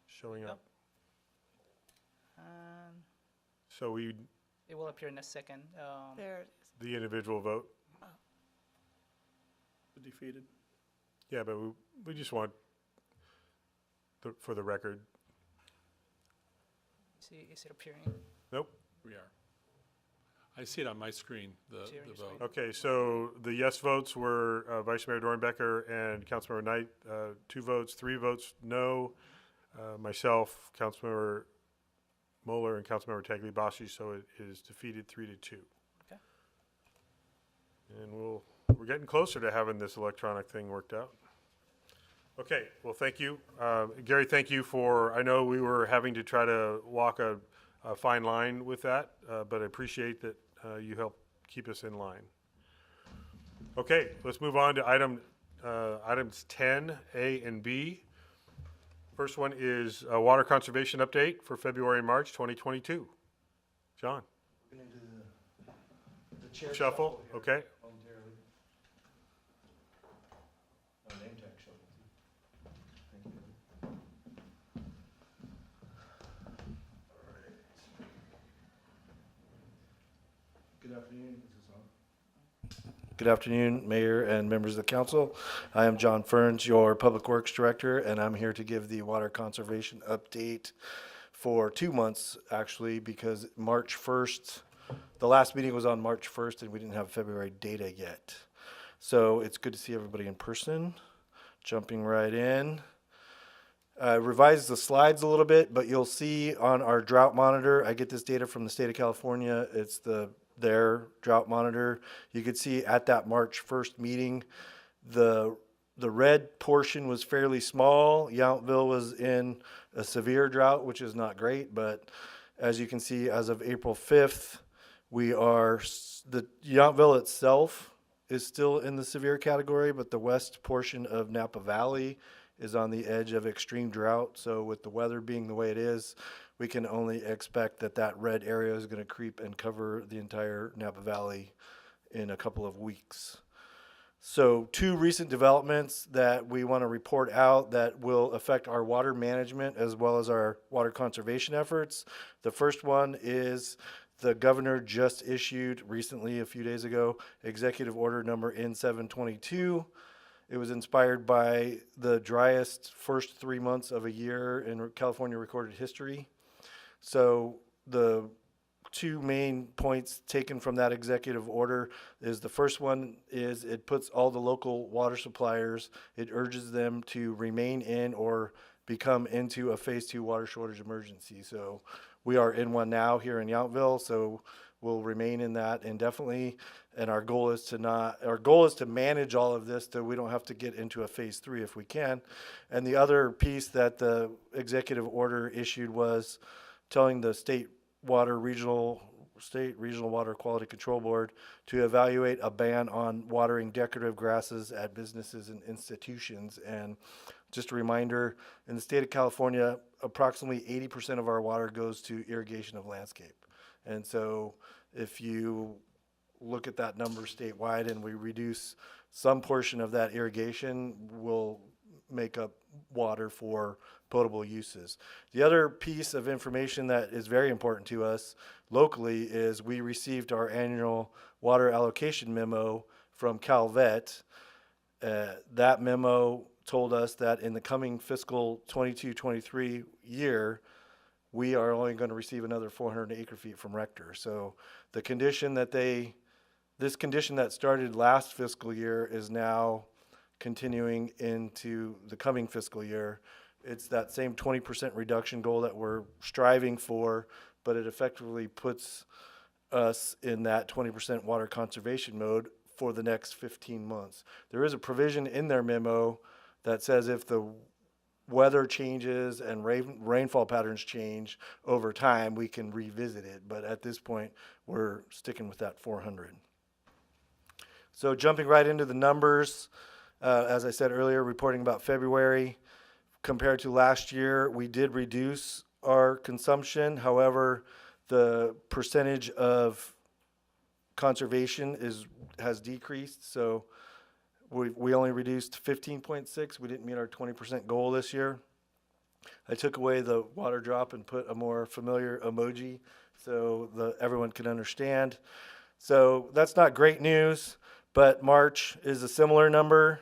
showing up. And So it will appear in a second. There it is. the individual vote? Defeated. Yeah, but we just want, for the record. See, is it appearing? Nope. We are. I see it on my screen, See it on the your vote. screen. Okay, so the yes votes were Vice Mayor Dornbecker and Councilmember Knight, 2 votes, 3 votes no, myself, Councilmember Moeller, and Councilmember Tagliabashi, so it is defeated 3-2. Okay. And we're getting closer to having this electronic thing worked out. Okay, well, thank you. Gary, thank you for, I know we were having to try to walk a fine line with that, but I appreciate that you helped keep us in line. Okay, let's move on to items 10, A and B. First one is a water conservation update for February and March 2022. John? We're gonna do the chair Shuffle, here okay. momentarily. Name tag shuffle too. Thank you. All right. Good afternoon. Is this on? Good afternoon, Mayor and members of the council. I am John Ferns, your Public Works Director, and I'm here to give the water conservation update for 2 months, actually, because March 1st, the last meeting was on March 1st, and we didn't have February data yet. So it's good to see everybody in person. Jumping right in. I revised the slides a little bit, but you'll see on our drought monitor, I get this data from the state of California. It's their drought monitor. You could see at that March 1st meeting, the red portion was fairly small. Yountville was in a severe drought, which is not great, but as you can see, as of April 5th, the Yountville itself is still in the severe category, but the west portion of Napa Valley is on the edge of extreme drought. So with the weather being the way it is, we can only expect that red area is going to creep and cover the entire Napa Valley in a couple of weeks. So 2 recent developments that we want to report out that will affect our water management as well as our water conservation efforts. The first one is the governor just issued recently, a few days ago, Executive Order number N722. It was inspired by the driest first 3 months of a year in California recorded history. So the 2 main points taken from that executive order is the first one is it puts all the local water suppliers, it urges them to remain in or become into a phase 2 water shortage emergency. So we are in one now here in Yountville, so we'll remain in that indefinitely. And our goal is to manage all of this so we don't have to get into a phase 3 if we can. And the other piece that the executive order issued was telling the state regional water quality control board to evaluate a ban on watering decorative grasses at businesses and institutions. And just a reminder, in the state of California, approximately 80% of our water goes to irrigation of landscape. And so if you look at that number statewide and we reduce some portion of that irrigation, we'll make up water for potable uses. The other piece of information that is very important to us locally is we received our annual water allocation memo from CalVet. That memo told us that in the coming fiscal 22-23 year, we are only going to receive another 400 acre feet from Rector. So the condition this condition that started last fiscal year is now continuing into the coming fiscal year, It's that same 20% reduction goal that we're striving for, but it effectively puts us in that 20% water conservation mode for the next 15 months. There is a provision in their memo that says if the weather changes and rainfall patterns change over time, we can revisit it. But at this point, we're sticking with that 400. So jumping right into the numbers, as I said earlier, reporting about February, compared to last year, we did reduce our consumption. However, the percentage of conservation has decreased. So we only reduced 15.6. We didn't meet our 20% goal this year. I took away the water drop and put a more familiar emoji so everyone can understand. So that's not great news, but March is a similar number.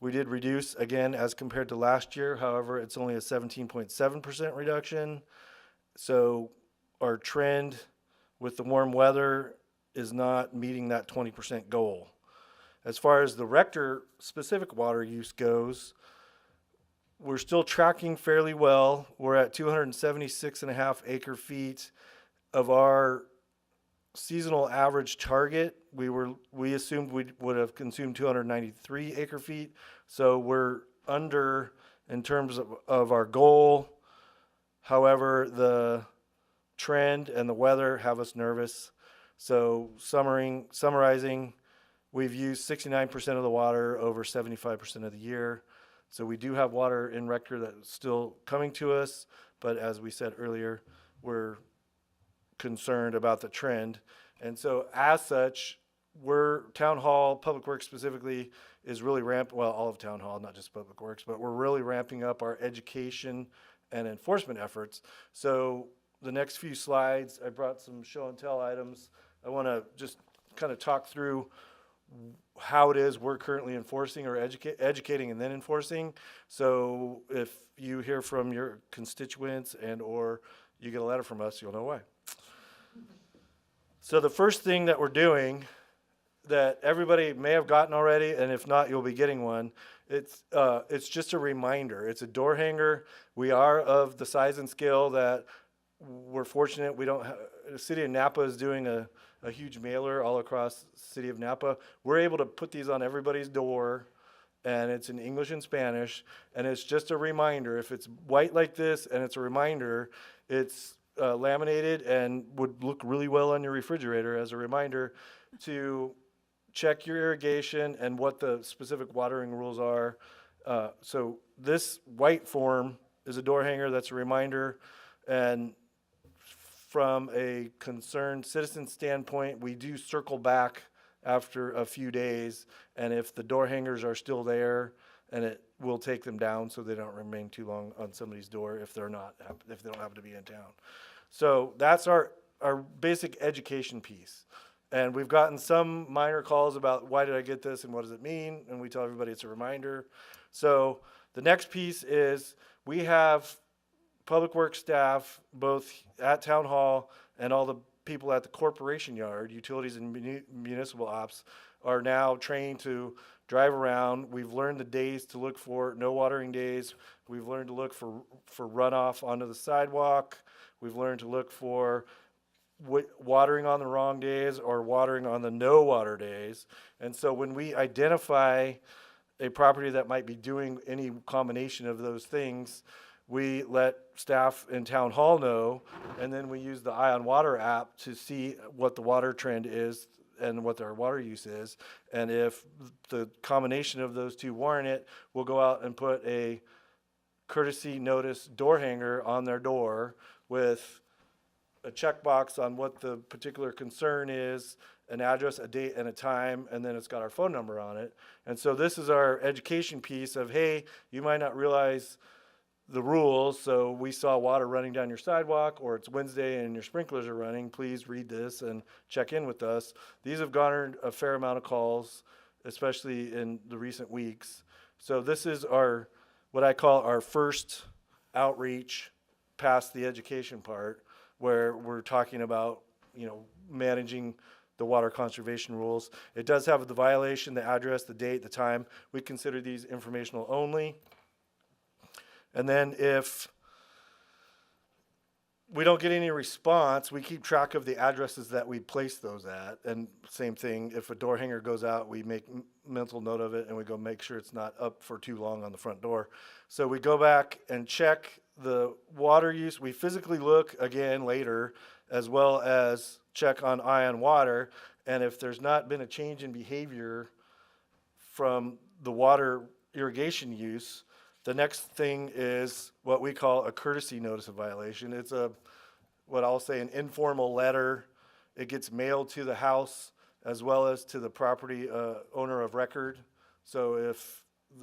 We did reduce again as compared to last year. However, it's only a 17.7% reduction. So our trend with the warm weather is not meeting that 20% goal. As far as the Rector specific water use goes, we're still tracking fairly well. We're at 276.5 acre feet of our seasonal average target. We assumed we would have consumed 293 acre feet. So we're under in terms of our goal. However, the trend and the weather have us nervous. So summarizing, we've used 69% of the water over 75% of the year. So we do have water in Rector that's still coming to us, but as we said earlier, we're concerned about the trend. And so as such, Town Hall, Public Works specifically, is really all of Town Hall, not just Public Works, but we're really ramping up our education and enforcement efforts. So the next few slides, I brought some show and tell items. I want to just kind of talk through how it is we're currently enforcing or educating and then enforcing. So if you hear from your constituents and or you get a letter from us, you'll know why. So the first thing that we're doing that everybody may have gotten already, and if not, you'll be getting one. It's just a reminder. It's a door hanger. We are of the size and scale that we're fortunate we don't the city of Napa is doing a huge mailer all across the city of Napa. We're able to put these on everybody's door, and it's in English and Spanish, and it's just a reminder. If it's white like this and it's a reminder, it's laminated and would look really well on your refrigerator as a reminder to check your irrigation and what the specific watering rules are. So this white form is a door hanger that's a reminder, and from a concerned citizen standpoint, we do circle back after a few days, and if the door hangers are still there, and it will take them down so they don't remain too long on somebody's door if they don't happen to be in town. So that's our basic education piece. And we've gotten some minor calls about why did I get this and what does it mean, and we tell everybody it's a reminder. So the next piece is we have Public Works staff, both at Town Hall and all the people at the corporation yard, utilities and municipal ops, are now trained to drive around. We've learned the days to look for no watering days. We've learned to look for runoff onto the sidewalk. We've learned to look for watering on the wrong days or watering on the no water days. And so when we identify a property that might be doing any combination of those things, we let staff in Town Hall know, and then we use the Eye on Water app to see what the water trend is and what their water use is. And if the combination of those two warrant it, we'll go out and put a courtesy notice door hanger on their door with a checkbox on what the particular concern is, an address, a date, and a time, and then it's got our phone number on it. And so this is our education piece of, hey, you might not realize the rules, so we saw water running down your sidewalk, or it's Wednesday and your sprinklers are running, please read this and check in with us. These have garnered a fair amount of calls, especially in the recent weeks. So this is what I call our first outreach past the education part, where we're talking about, managing the water conservation rules. It does have the violation, the address, the date, the time. We consider these informational only. And then if we don't get any response, we keep track of the addresses that we place those at. And same thing, if a door hanger goes out, we make mental note of it and we go make sure it's not up for too long on the front door. So we go back and check the water use. We physically look again later, as well as check on ion water. And if there's not been a change in behavior from the water irrigation use, the next thing is what we call a courtesy notice of violation. It's what I'll say an informal letter. It gets mailed to the house as well as to the property owner of record. So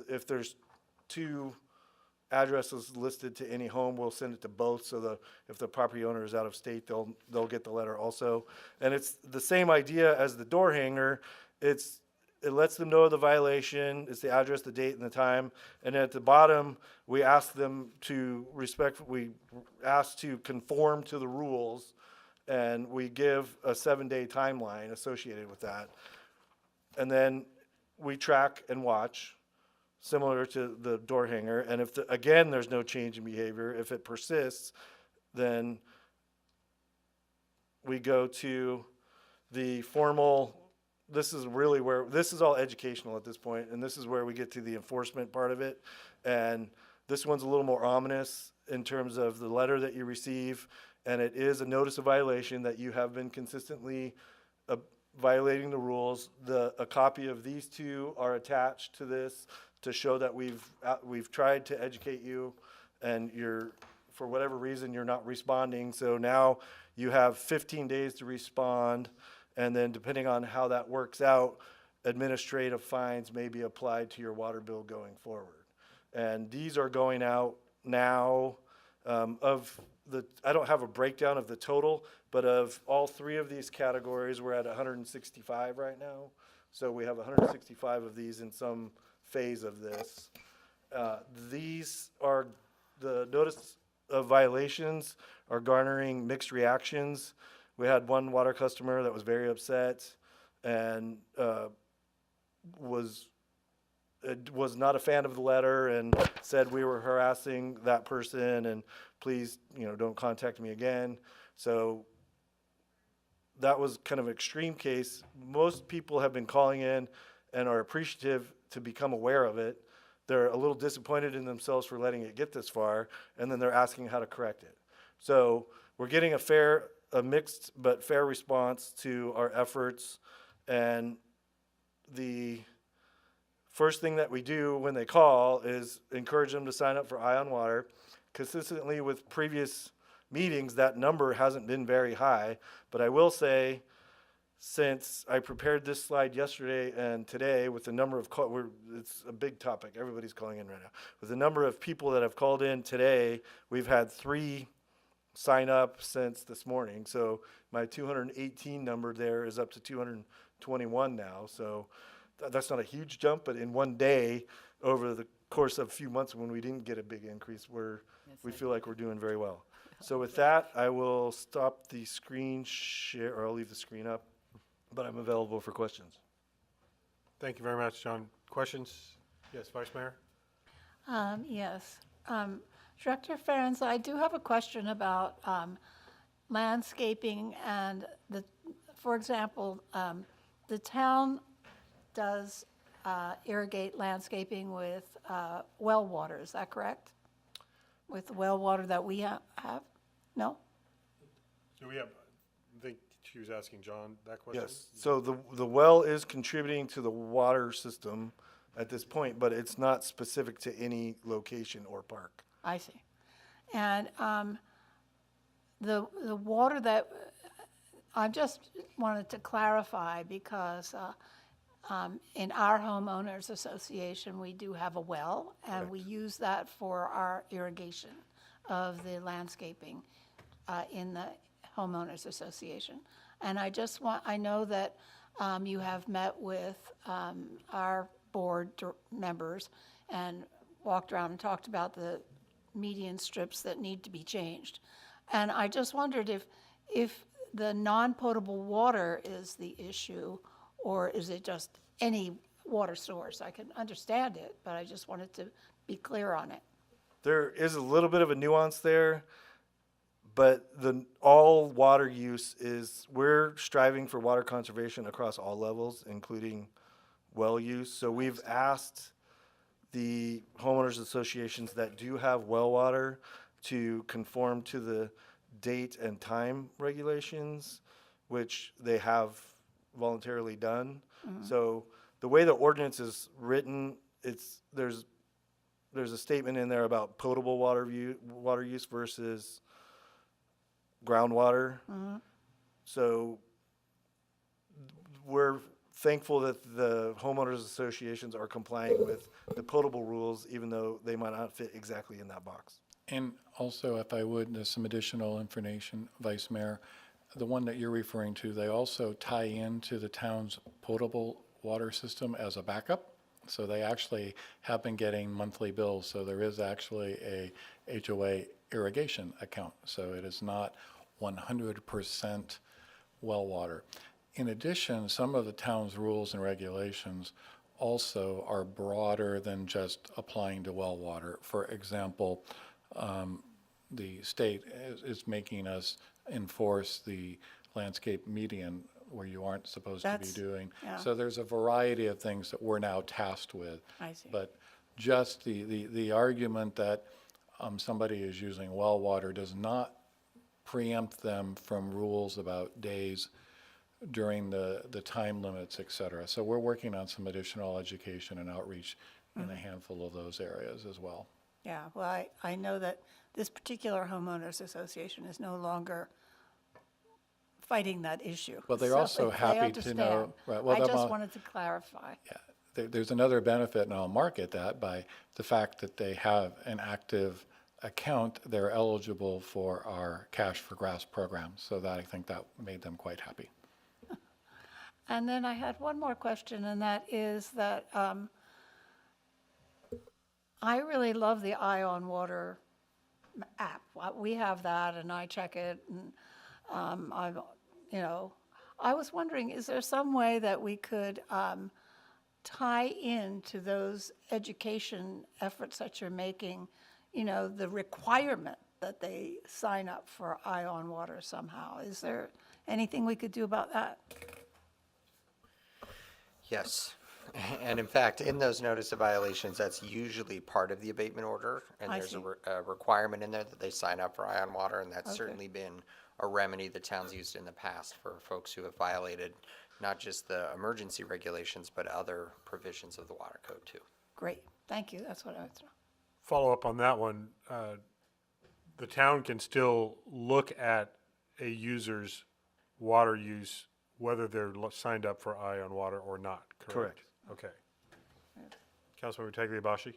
if there's two addresses listed to any home, we'll send it to both. So if the property owner is out of state, they'll get the letter also. And it's the same idea as the door hanger. It lets them know the violation. It's the address, the date, and the time. And at the bottom, we ask them to conform to the rules, and we give a 7-day timeline associated with that. And then we track and watch, similar to the door hanger. And if, again, there's no change in behavior, if it persists, then we go to the formal. This is really where, this is all educational at this point, and this is where we get to the enforcement part of it. And this one's a little more ominous in terms of the letter that you receive, and it is a notice of violation that you have been consistently violating the rules. A copy of these two are attached to this to show that we've tried to educate you, and for whatever reason, you're not responding. So now you have 15 days to respond. And then depending on how that works out, administrative fines may be applied to your water bill going forward. And these are going out now. I don't have a breakdown of the total, but of all three of these categories, we're at 165 right now. So we have 165 of these in some phase of this. These are the notice of violations are garnering mixed reactions. We had one water customer that was very upset and was not a fan of the letter and said we were harassing that person and please, don't contact me again. So that was kind of an extreme case. Most people have been calling in and are appreciative to become aware of it. They're a little disappointed in themselves for letting it get this far, and then they're asking how to correct it. So we're getting a mixed but fair response to our efforts. And the first thing that we do when they call is encourage them to sign up for Ion Water. Consistently with previous meetings, that number hasn't been very high, but I will say, since I prepared this slide yesterday and today with the number of it's a big topic, everybody's calling in right now. With the number of people that have called in today, we've had 3 sign up since this morning. So my 218 number there is up to 221 now. So that's not a huge jump, but in one day over the course of a few months when we didn't get a big increase, we feel like we're doing very well. So with that, I will stop the screen share, or I'll leave the screen up, but I'm available for questions. Thank you very much, John. Questions? Yes, Vice Mayor? Yes. Director Ferens, I do have a question about landscaping and for example, the town does irrigate landscaping with well water, is that correct? With the well water that we have? No? Do we have, I think she was asking John that question? Yes, so the well is contributing to the water system at this point, but it's not specific to any location or park. I see. And the water that, I just wanted to clarify because in our homeowners association, we do have a well, and we use that for our irrigation of the landscaping in the homeowners association. And I know that you have met with our board members and walked around and talked about the median strips that need to be changed. And I just wondered if the non-potable water is the issue, or is it just any water source? I can understand it, but I just wanted to be clear on it. There is a little bit of a nuance there, but all water use we're striving for water conservation across all levels, including well use. So we've asked the homeowners associations that do have well water to conform to the date and time regulations, which they have voluntarily done. So the way the ordinance is written, there's a statement in there about potable water use versus groundwater. So we're thankful that the homeowners associations are complying with the potable rules, even though they might not fit exactly in that box. And also, if I would, there's some additional information, Vice Mayor. The one that you're referring to, they also tie into the town's potable water system as a backup. So they actually have been getting monthly bills. So there is actually a HOA irrigation account. So it is not 100% well water. In addition, some of the town's rules and regulations also are broader than just applying to well water. For example, the state is making us enforce the landscape median where you aren't supposed to be doing. yeah. So there's a variety of things that we're now tasked with. I see. But just the argument that somebody is using well water does not preempt them from rules about days during the time limits, et cetera. So we're working on some additional education and outreach in a handful of those areas as well. Yeah, well, I know that this particular homeowners association is no longer fighting that issue. Well, they're So also they happy to understand. know- right, well, I they're just mo- wanted to clarify. There's another benefit, and I'll market that by the fact that they have an active account. They're eligible for our Cash for Grass program, so that I think that made them quite happy. And then I had one more question, and that is that I really love the Eye on Water app. We have that, and I check it, and I was wondering, is there some way that we could tie into those education efforts that you're making, the requirement that they sign up for Eye on Water somehow? Is there anything we could do about that? Yes. And in fact, in those notice of violations, that's usually part of the abatement order. And I there's see. a requirement in there that they sign up for Eye on Water, and that's Okay. certainly been a remedy the town's used in the past for folks who have violated not just the emergency regulations, but other provisions of the water code too. Great, thank you, that's what I was. Follow up on that one, the town can still look at a user's water use, whether they're signed up for Eye on Water or not, correct? Okay. Councilmember Tagliabashi?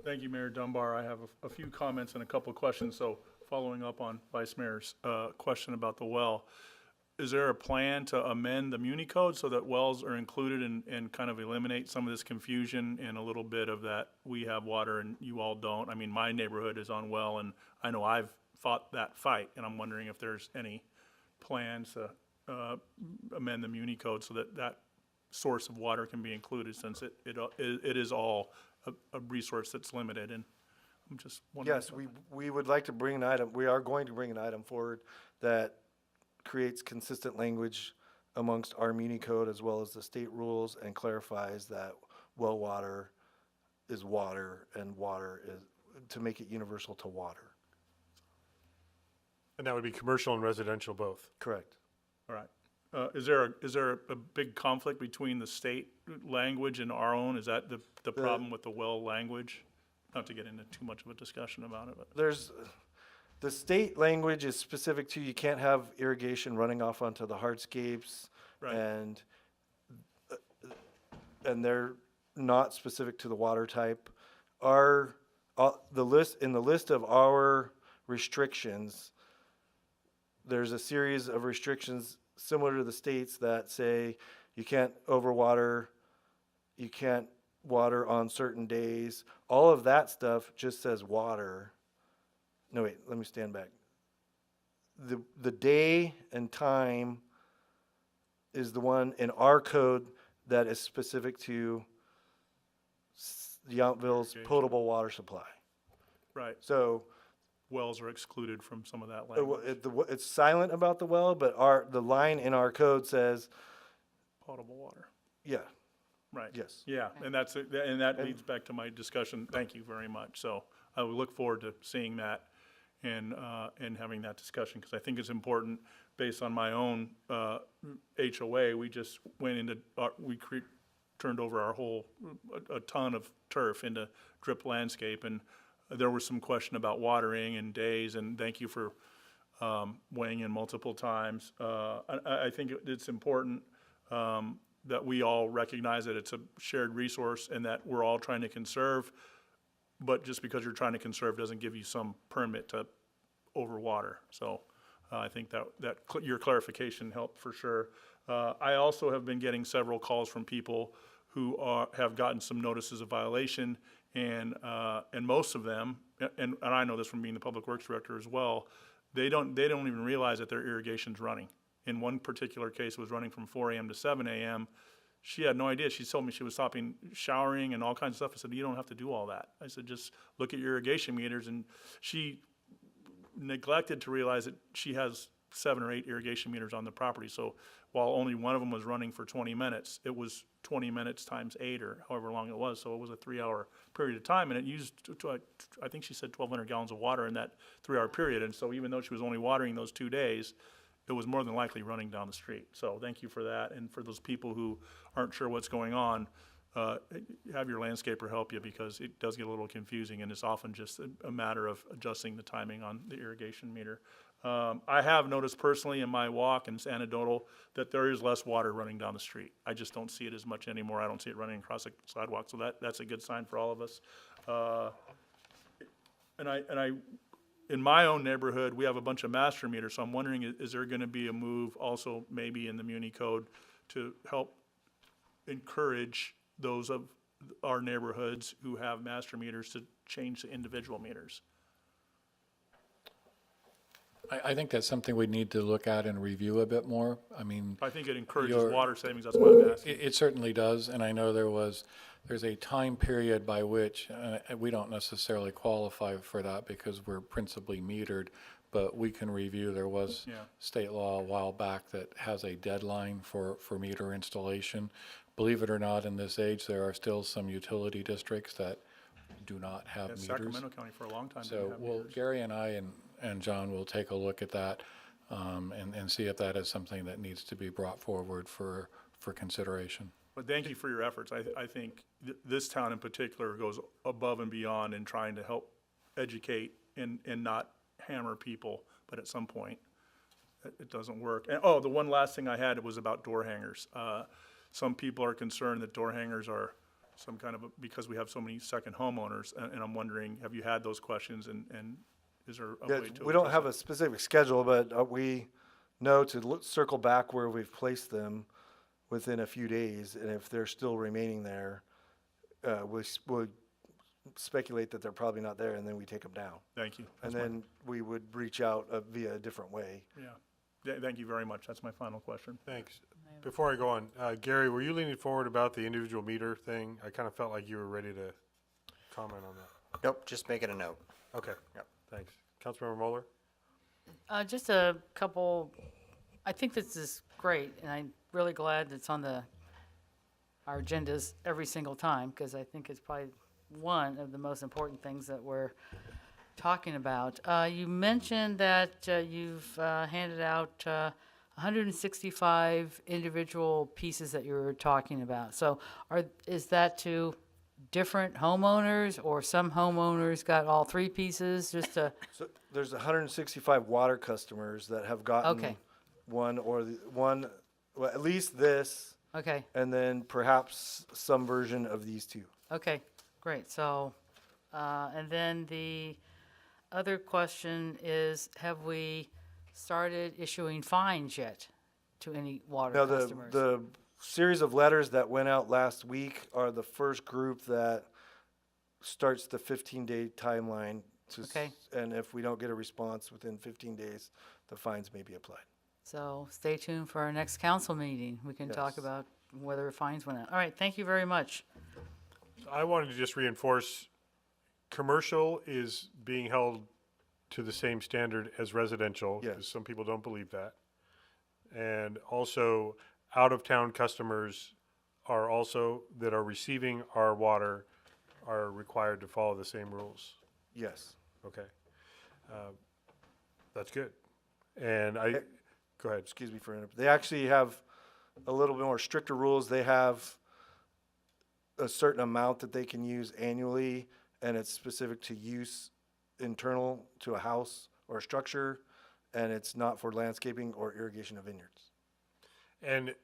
Thank you, Mayor Dunbar. I have a few comments and a couple of questions. So following up on Vice Mayor's question about the well, is there a plan to amend the Muni Code so that wells are included and kind of eliminate some of this confusion and a little bit of that we have water and you all don't? I mean, my neighborhood is on well, and I know I've fought that fight, and I'm wondering if there's any plans to amend the Muni Code so that that source of water can be included, since it is all a resource that's limited. And I'm just wondering. Yes, we would like to bring an item, we are going to bring an item forward that creates consistent language amongst our Muni Code as well as the state rules, and clarifies that well water is water and water is, to make it universal to water. And that would be commercial and residential both. Correct. All right. Is there a big conflict between the state language and our own? Is that the problem with the well language? Not to get into too much of a discussion about it, but. The state language is specific to, you can't have irrigation running off onto the hardscapes. Right. And they're not specific to the water type. In the list of our restrictions, there's a series of restrictions similar to the states that say you can't overwater, you can't water on certain days. All of that stuff just says water. No, wait, let me stand back. The day and time is the one in our code that is specific to Yountville's potable water supply. Right. So Wells are excluded from some of that it, language. it's silent about the well, but the line in our code says, Potable water. yeah, Right. yes. Yeah, and that leads back to my discussion. Thank you very much. So I would look forward to seeing that and having that discussion, because I think it's important, based on my own HOA. We just went into, turned over our whole, a ton of turf into drip landscape, and there was some question about watering and days, and thank you for weighing in multiple times. I think it's important that we all recognize that it's a shared resource and that we're all trying to conserve, but just because you're trying to conserve doesn't give you some permit to overwater. So I think that your clarification helped for sure. I also have been getting several calls from people who have gotten some notices of violation, and most of them, and I know this from being the Public Works Director as well, they don't even realize that their irrigation's running. In one particular case, it was running from 4 a.m. to 7 a.m. She had no idea. She told me she was stopping showering and all kinds of stuff. I said, you don't have to do all that. I said, just look at your irrigation meters. And she neglected to realize that she has 7 or 8 irrigation meters on the property. So while only one of them was running for 20 minutes, it was 20 minutes times 8 or however long it was. So it was a 3-hour period of time, and it used, I think she said 1,200 gallons of water in that 3-hour period. And so even though she was only watering those 2 days, it was more than likely running down the street. So thank you for that. And for those people who aren't sure what's going on, have your landscaper help you, because it does get a little confusing, and it's often just a matter of adjusting the timing on the irrigation meter. I have noticed personally in my walk, and it's anecdotal, that there is less water running down the street. I just don't see it as much anymore. I don't see it running across the sidewalk, so that's a good sign for all of us. In my own neighborhood, we have a bunch of master meters, so I'm wondering, is there gonna be a move also maybe in the Muni Code to help encourage those of our neighborhoods who have master meters to change to individual meters? I think that's something we need to look at and review a bit more. I mean, I think it encourages water savings, that's why I'm asking. it certainly does, and I know there's a time period by which, we don't necessarily qualify for that because we're principally metered, but we can review. There was state law a while back that has a deadline for meter installation. Believe it or not, in this age, there are still some utility districts that do not have meters. Sacramento County for a long time didn't So, have well, meters. Gary and I and John will take a look at that, and see if that is something that needs to be brought forward for consideration. But thank you for your efforts. I think this town in particular goes above and beyond in trying to help educate and not hammer people, but at some point, it doesn't work. And, the one last thing I had was about door hangers. Some people are concerned that door hangers are some kind of, because we have so many second homeowners, and I'm wondering, have you had those questions, and is there a way to? We don't have a specific schedule, but we know to circle back where we've placed them within a few days, and if they're still remaining there, we'll speculate that they're probably not there, and then we take them down. Thank you. And then we would reach out via a different way. Yeah. Thank you very much. That's my final question. Thanks. Before I go on, Gary, were you leaning forward about the individual meter thing? I kind of felt like you were ready to comment on that. Nope, just make it a note. Okay. Yep. Thanks. Councilmember Moeller? Just a couple, I think this is great, and I'm really glad it's on our agendas every single time, because I think it's probably one of the most important things that we're talking about. You mentioned that you've handed out 165 individual pieces that you were talking about. So is that to different homeowners, or some homeowners got all 3 pieces just to? So there's 165 water customers that have gotten one or one, well, at least this. Okay. And then perhaps some version of these 2. Okay, great. So, and then the other question is, have we started issuing fines yet to any water Now, customers? the series of letters that went out last week are the first group that starts the 15-day timeline. And if we don't get a response within 15 days, the fines may be applied. So stay tuned for our next council meeting. We can talk about whether fines went out. All right, thank you very much. I wanted to just reinforce commercial is being held to the same standard as residential. Yes. 'Cause some people don't believe that. And also, out-of-town customers are also, that are receiving our water, are required to follow the same rules. Yes. Okay. That's good. And go ahead. Excuse me for interrupting. They actually have a little bit more stricter rules. They have a certain amount that they can use annually, and it's specific to use internal to a house or a structure, and it's not for landscaping or irrigation of vineyards. And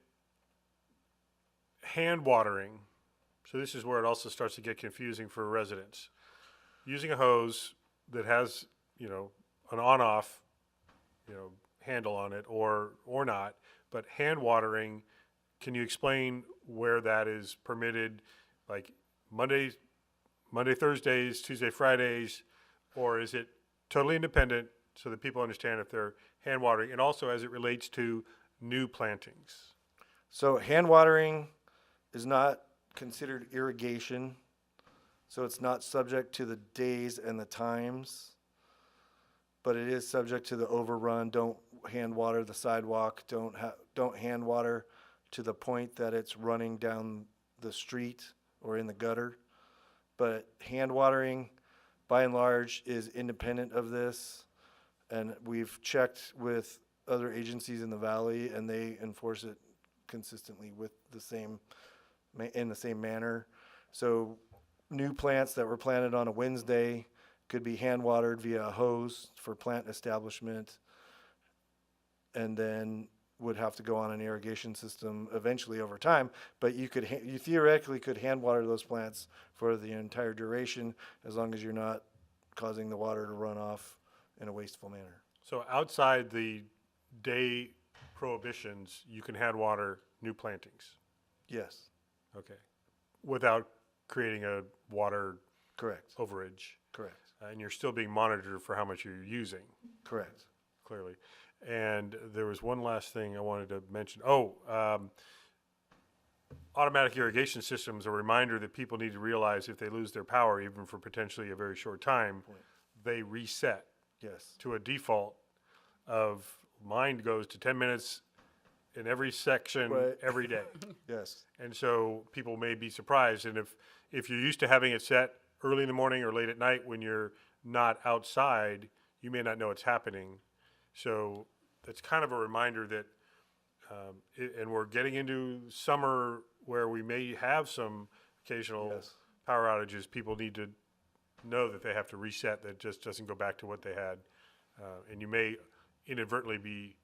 hand watering, so this is where it also starts to get confusing for residents. Using a hose that has, an on-off, handle on it or not, but hand watering, can you explain where that is permitted? Like Monday, Thursdays, Tuesday, Fridays, or is it totally independent so that people understand if they're hand watering, and also as it relates to new plantings? So hand watering is not considered irrigation, so it's not subject to the days and the times, but it is subject to the overrun. Don't hand water the sidewalk. Don't hand water to the point that it's running down the street or in the gutter. But hand watering, by and large, is independent of this, and we've checked with other agencies in the valley, and they enforce it consistently with in the same manner. So new plants that were planted on a Wednesday could be hand watered via a hose for plant establishment, and then would have to go on an irrigation system eventually over time. But you theoretically could hand water those plants for the entire duration, as long as you're not causing the water to run off in a wasteful manner. So outside the day prohibitions, you can hand water new plantings? Yes. Okay. Without creating a water Correct. overage? Correct. And you're still being monitored for how much you're using? Correct. Clearly. And there was one last thing I wanted to mention. Automatic irrigation systems, a reminder that people need to realize if they lose their power, even for potentially a very short time, they reset Yes. to a default of mine goes to 10 minutes in every section Right. every day. Yes. And so people may be surprised. And if you're used to having it set early in the morning or late at night when you're not outside, you may not know it's happening. So that's kind of a reminder that, and we're getting into summer where we may have some occasional Yes. power outages. People need to know that they have to reset, that just doesn't go back to what they had. And you may inadvertently be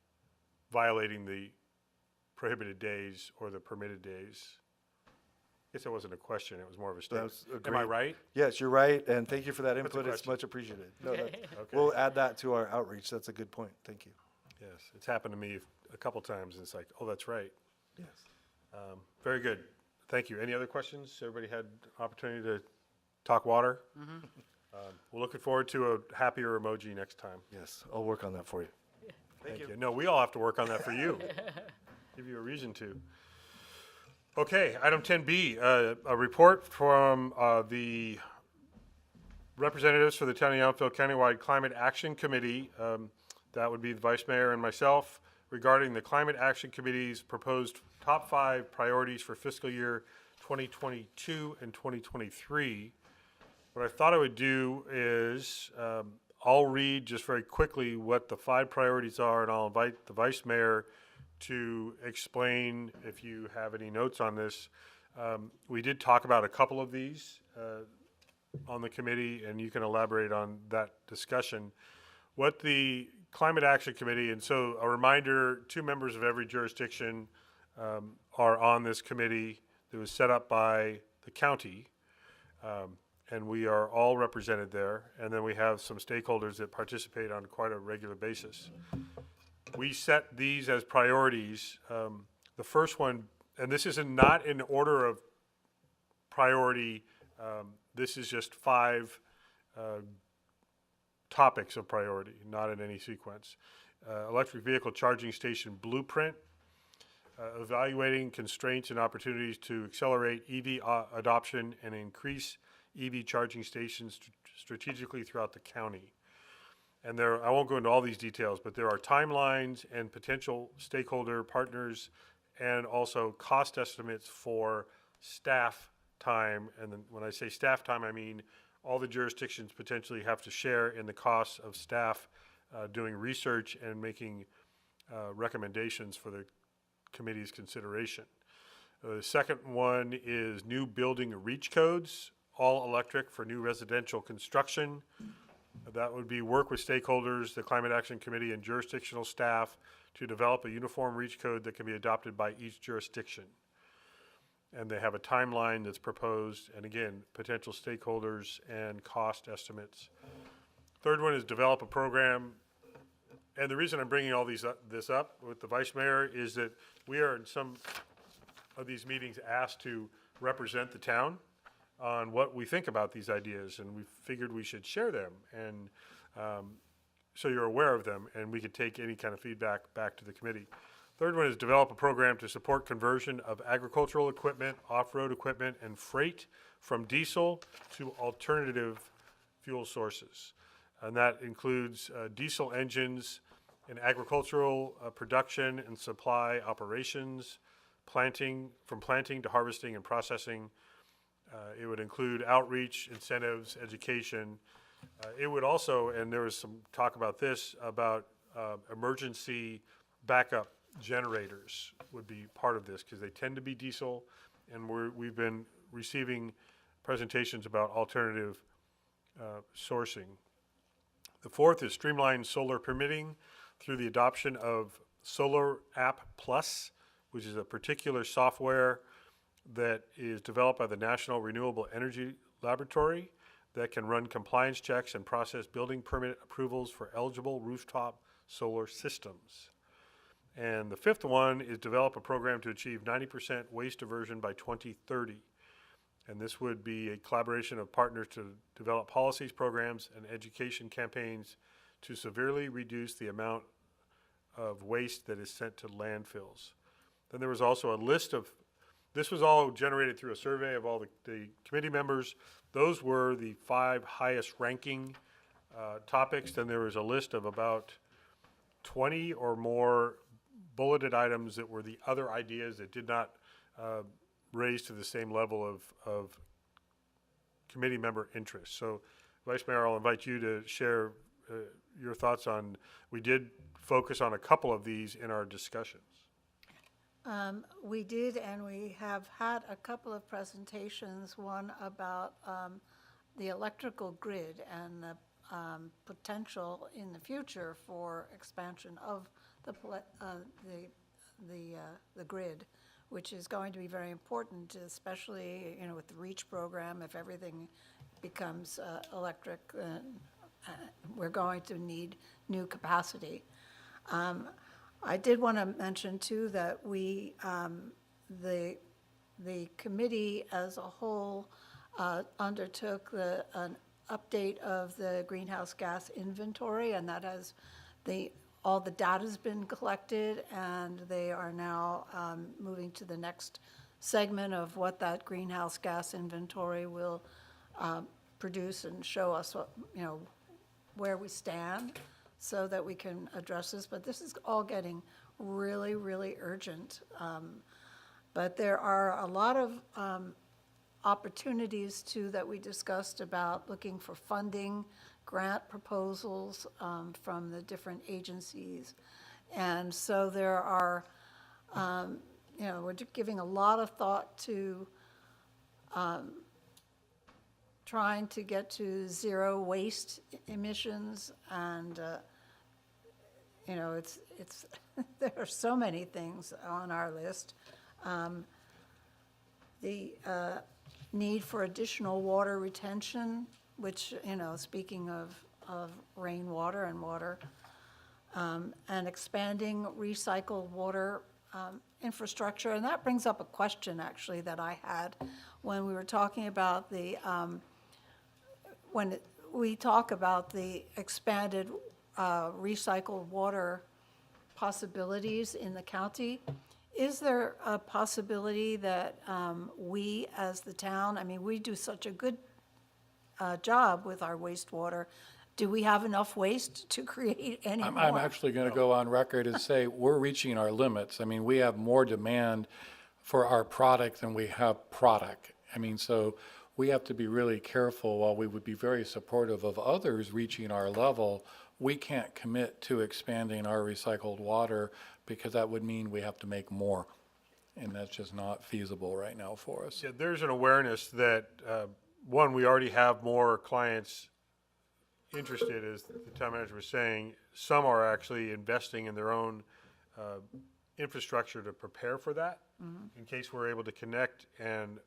violating the prohibited days or the permitted days. I guess that wasn't a question, it was more of a statement. Am I right? Yes, you're right, and thank you for that That's a input. It's question. much appreciated. No, Okay. We'll add that to our outreach. That's a good point. Thank you. Yes, it's happened to me a couple times, and it's like, oh, that's right. Yes. Very good. Thank you. Any other questions? Everybody had opportunity to talk water? We're looking forward to a happier emoji next time. Yes, I'll work on that for you. Thank you. No, we all have to work on that for you. Give you a reason to. Okay, item 10B, a report from the representatives for the Town of Youngfield Countywide Climate Action Committee. That would be the Vice Mayor and myself, regarding the Climate Action Committee's proposed top 5 priorities for fiscal year 2022 and 2023. What I thought I would do is I'll read just very quickly what the 5 priorities are, and I'll invite the Vice Mayor to explain if you have any notes on this. We did talk about a couple of these on the committee, and you can elaborate on that discussion. What the Climate Action Committee, and so a reminder, 2 members of every jurisdiction are on this committee that was set up by the county, and we are all represented there. And then we have some stakeholders that participate on quite a regular basis. We set these as priorities. The first one, and this is not in order of priority, this is just 5 topics of priority, not in any sequence. Electric vehicle charging station blueprint, evaluating constraints and opportunities to accelerate EV adoption and increase EV charging stations strategically throughout the county. And there, I won't go into all these details, but there are timelines and potential stakeholder partners and also cost estimates for staff time. And then when I say staff time, I mean all the jurisdictions potentially have to share in the costs of staff doing research and making recommendations for the committee's consideration. The second one is new building reach codes, all electric for new residential construction. That would be work with stakeholders, the Climate Action Committee, and jurisdictional staff to develop a uniform reach code that can be adopted by each jurisdiction. And they have a timeline that's proposed, and again, potential stakeholders and cost estimates. Third one is develop a program. And the reason I'm bringing all this up with the Vice Mayor is that we are in some of these meetings asked to represent the town on what we think about these ideas, and we figured we should share them, and so you're aware of them, and we could take any kind of feedback back to the committee. Third one is develop a program to support conversion of agricultural equipment, off-road equipment, and freight from diesel to alternative fuel sources. And that includes diesel engines in agricultural production and supply operations, from planting to harvesting and processing. It would include outreach, incentives, education. It would also, and there was some talk about this, about emergency backup generators would be part of this because they tend to be diesel, and we've been receiving presentations about alternative sourcing. The fourth is streamlined solar permitting through the adoption of Solar App Plus, which is a particular software that is developed by the National Renewable Energy Laboratory that can run compliance checks and process building permit approvals for eligible rooftop solar systems. And the fifth one is develop a program to achieve 90% waste diversion by 2030. And this would be a collaboration of partners to develop policies, programs, and education campaigns to severely reduce the amount of waste that is sent to landfills. Then there was also a list of, this was all generated through a survey of all the committee members. Those were the 5 highest ranking topics. Then there was a list of about 20 or more bulleted items that were the other ideas that did not raise to the same level of committee member interest. So, Vice Mayor, I'll invite you to share your thoughts on, we did focus on a couple of these in our discussions. We did, and we have had a couple of presentations, one about the electrical grid and the potential in the future for expansion of the grid, which is going to be very important, especially, you know, with the REACH program. If everything becomes electric, we're going to need new capacity. I did want to mention too that we, the committee as a whole, undertook an update of the greenhouse gas inventory, and that has all the data's been collected, and they are now moving to the next segment of what that greenhouse gas inventory will produce and show us what, you know, where we stand so that we can address this. But this is all getting really, really urgent. But there are a lot of opportunities too that we discussed about looking for funding, grant proposals from the different agencies. And so there are, you know, we're giving a lot of thought to trying to get to zero waste emissions, and you know, it's there are so many things on our list. The need for additional water retention, which, you know, speaking of rainwater and water, and expanding recycled water infrastructure. And that brings up a question, actually, that I had when we were talking about the, when we talk about the expanded recycled water possibilities in the county. Is there a possibility that we as the town, I mean, we do such a good job with our wastewater. Do we have enough waste to create any more? I'm actually going to go on record and say we're reaching our limits. I mean, we have more demand for our product than we have product. I mean, so we have to be really careful. While we would be very supportive of others reaching our level, we can't commit to expanding our recycled water because that would mean we have to make more. And that's just not feasible right now for us. Yeah, there's an awareness that, one, we already have more clients interested, as the town manager was saying. Some are actually investing in their own infrastructure to prepare for that, in case we're able to connect and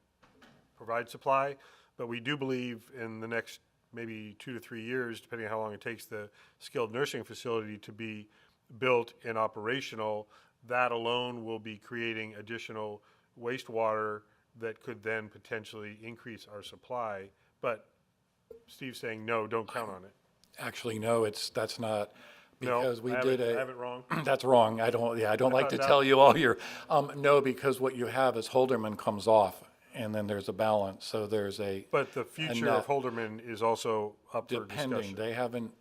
provide supply. But we do believe in the next maybe 2 to 3 years, depending on how long it takes the skilled nursing facility to be built and operational, that alone will be creating additional wastewater that could then potentially increase our supply. But Steve's saying, no, don't count on it. Actually, no, that's not, No, because we I did have it wrong. That's wrong. I don't like to found out. tell you all your, no, because what you have is Holderman comes off, and then there's a balance, so there's a. But the future net. of Holderman is also up for Depending, discussion. they haven't,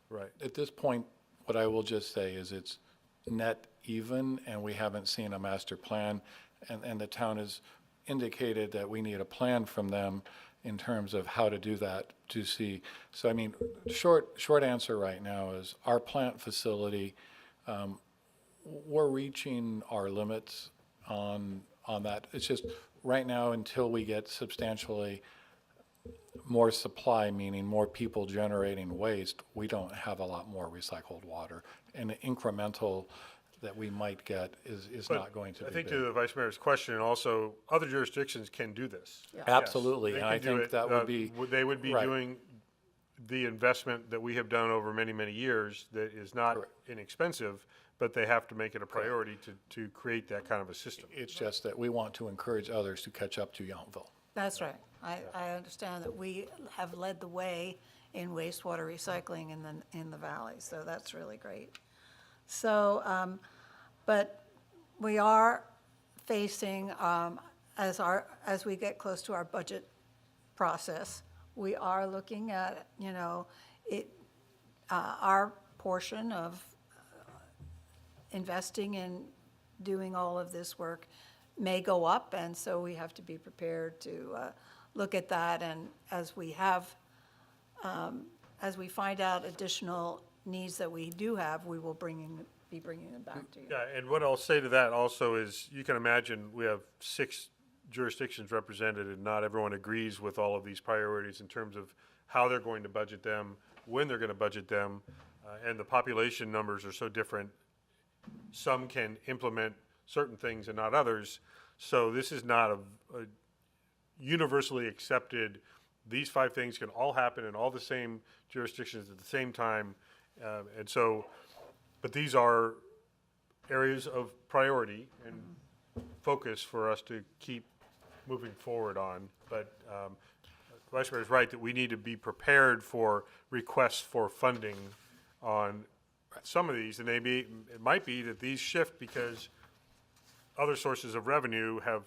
Right. at this point, what I will just say is it's net even, and we haven't seen a master plan, and the town has indicated that we need a plan from them in terms of how to do that, to see. So, I mean, short answer right now is our plant facility, we're reaching our limits on that. It's just, right now, until we get substantially more supply, meaning more people generating waste, we don't have a lot more recycled water. And the incremental that we might get is not going to be I think big. to the Vice Mayor's question, also, other jurisdictions can do this. Absolutely, They and I can do think it. that would be. They would be right. doing the investment that we have done over many, many years that is not inexpensive, but they have to make it a priority to create that kind of a system. It's just that we want to encourage others to catch up to Youngfield. That's right. I understand that we have led the way in wastewater recycling in the valley, so that's really great. So, but we are facing, as we get close to our budget process, we are looking at, our portion of investing in doing all of this work may go up, and so we have to be prepared to look at that. And as we find out additional needs that we do have, we will be bringing them back to you. Yeah, and what I'll say to that also is, you can imagine we have 6 jurisdictions represented, and not everyone agrees with all of these priorities in terms of how they're going to budget them, when they're going to budget them, and the population numbers are so different. Some can implement certain things and not others. So this is not a universally accepted, these 5 things can all happen in all the same jurisdictions at the same time. And so, but these are areas of priority and focus for us to keep moving forward on. But Vice Mayor is right that we need to be prepared for requests for funding on some of these, and it might be that these shift because other sources of revenue have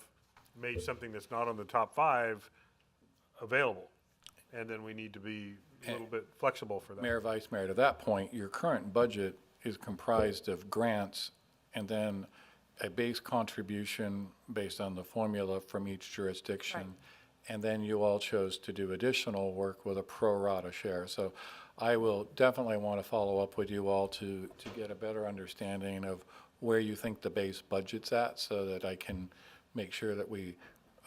made something that's not on the top 5 available, and then we need to be a little bit flexible for that. Mayor, Vice Mayor, to that point, your current budget is comprised of grants and then a base contribution based on the formula from each jurisdiction. Right. And then you all chose to do additional work with a pro rata share. So I will definitely want to follow up with you all to get a better understanding of where you think the base budget's at, so that I can make sure that we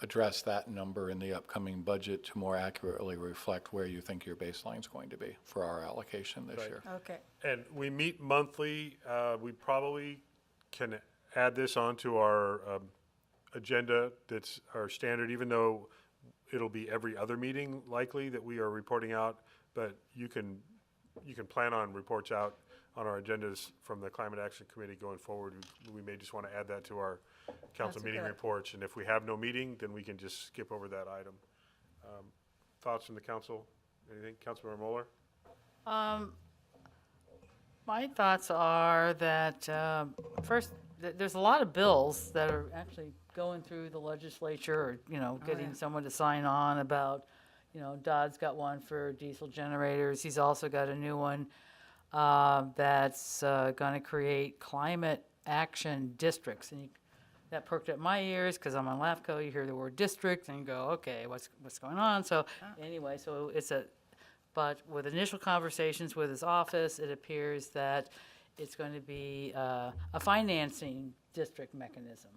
address that number in the upcoming budget to more accurately reflect where you think your baseline's going to be for our allocation this Right. year. Okay. And we meet monthly. We probably can add this onto our agenda that's our standard, even though it'll be every other meeting likely that we are reporting out. But you can plan on reports out on our agendas from the Climate Action Committee going forward. We may just want to add that to our council That's meeting good. reports. And if we have no meeting, then we can just skip over that item. Thoughts from the council? Anything? Councilmember Moeller? My thoughts are that, first, there's a lot of bills that are actually going through the legislature, or, getting someone to sign on about, You know, Dodd's got one for diesel generators. He's also got a new one that's going to create climate action districts. And that perked up my ears because I'm on LAFCO. You hear the word district and you go, okay, what's going on? So anyway, so but with initial conversations with his office, it appears that it's going to be a financing district mechanism.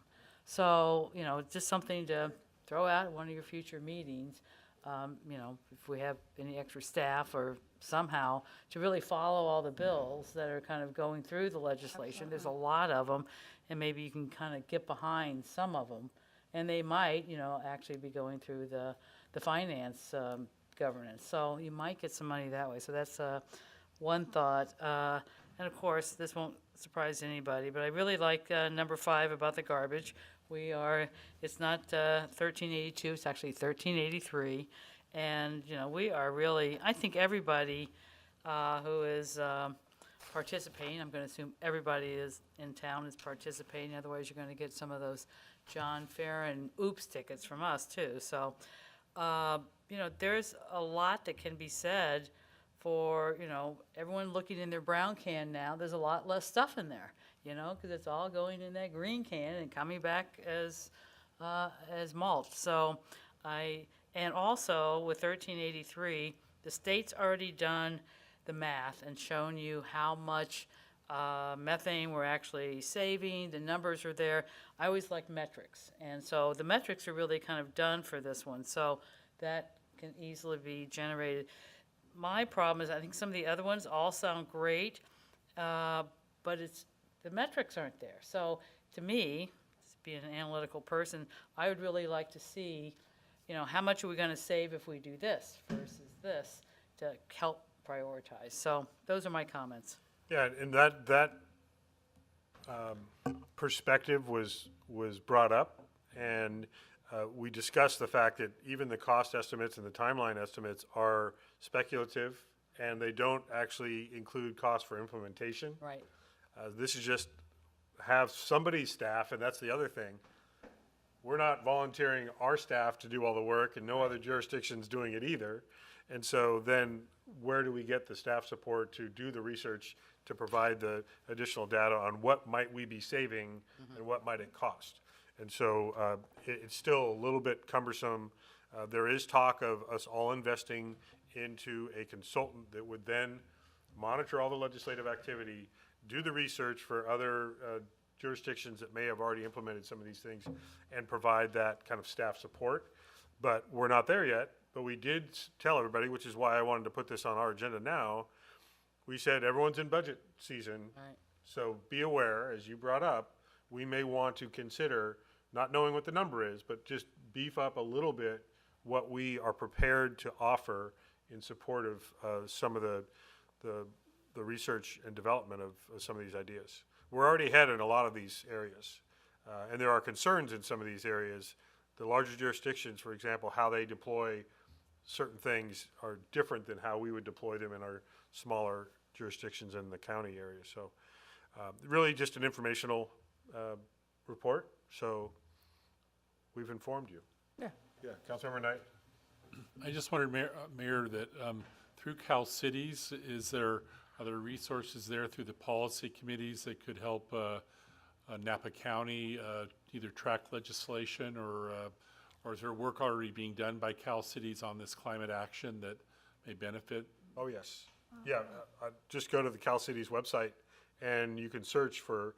So, you know, just something to throw out at one of your future meetings. You know, if we have any extra staff or somehow to really follow all the bills that are kind of going through the legislation. There's a lot of them, and maybe you can kind of get behind some of them. And they might, you know, actually be going through the finance governance. So you might get some money that way. So that's one thought. And of course, this won't surprise anybody, but I really like number 5 about the garbage. It's not 1382, it's actually 1383. And, you know, we are really, I think everybody who is participating, I'm going to assume everybody is in town is participating, otherwise you're going to get some of those John Farron oops tickets from us too. So, you know, there's a lot that can be said for, you know, everyone looking in their brown can now. There's a lot less stuff in there, you know, because it's all going in that green can and coming back as mulch. So and also with 1383, the state's already done the math and shown you how much methane we're actually saving. The numbers are there. I always like metrics. And so the metrics are really kind of done for this one. So that can easily be generated. My problem is I think some of the other ones all sound great, but the metrics aren't there. So to me, being an analytical person, I would really like to see, you know, how much are we going to save if we do this versus this to help prioritize. So those are my comments. Yeah, and that perspective was brought up, and we discussed the fact that even the cost estimates and the timeline estimates are speculative, and they don't actually include cost for implementation. Right. This is just have somebody's staff, and that's the other thing. We're not volunteering our staff to do all the work, and no other jurisdiction's doing it either. And so then where do we get the staff support to do the research to provide the additional data on what might we be saving and what might it cost? And so it's still a little bit cumbersome. There is talk of us all investing into a consultant that would then monitor all the legislative activity, do the research for other jurisdictions that may have already implemented some of these things, and provide that kind of staff support. But we're not there yet. But we did tell everybody, which is why I wanted to put this on our agenda now. We said everyone's in budget season. Right. So be aware, as you brought up, we may want to consider, not knowing what the number is, but just beef up a little bit what we are prepared to offer in support of some of the research and development of some of these ideas. We're already ahead in a lot of these areas, and there are concerns in some of these areas. The larger jurisdictions, for example, how they deploy certain things are different than how we would deploy them in our smaller jurisdictions in the county area. So really just an informational report. So we've informed you. Yeah. Yeah, Councilmember Knight. I just wondered, Mayor, that through Cal Cities, are there resources there through the policy committees that could help Napa County either track legislation or is there work already being done by Cal Cities on this climate action that may benefit? Oh, yes. Yeah, just go to the Cal Cities website and you can search for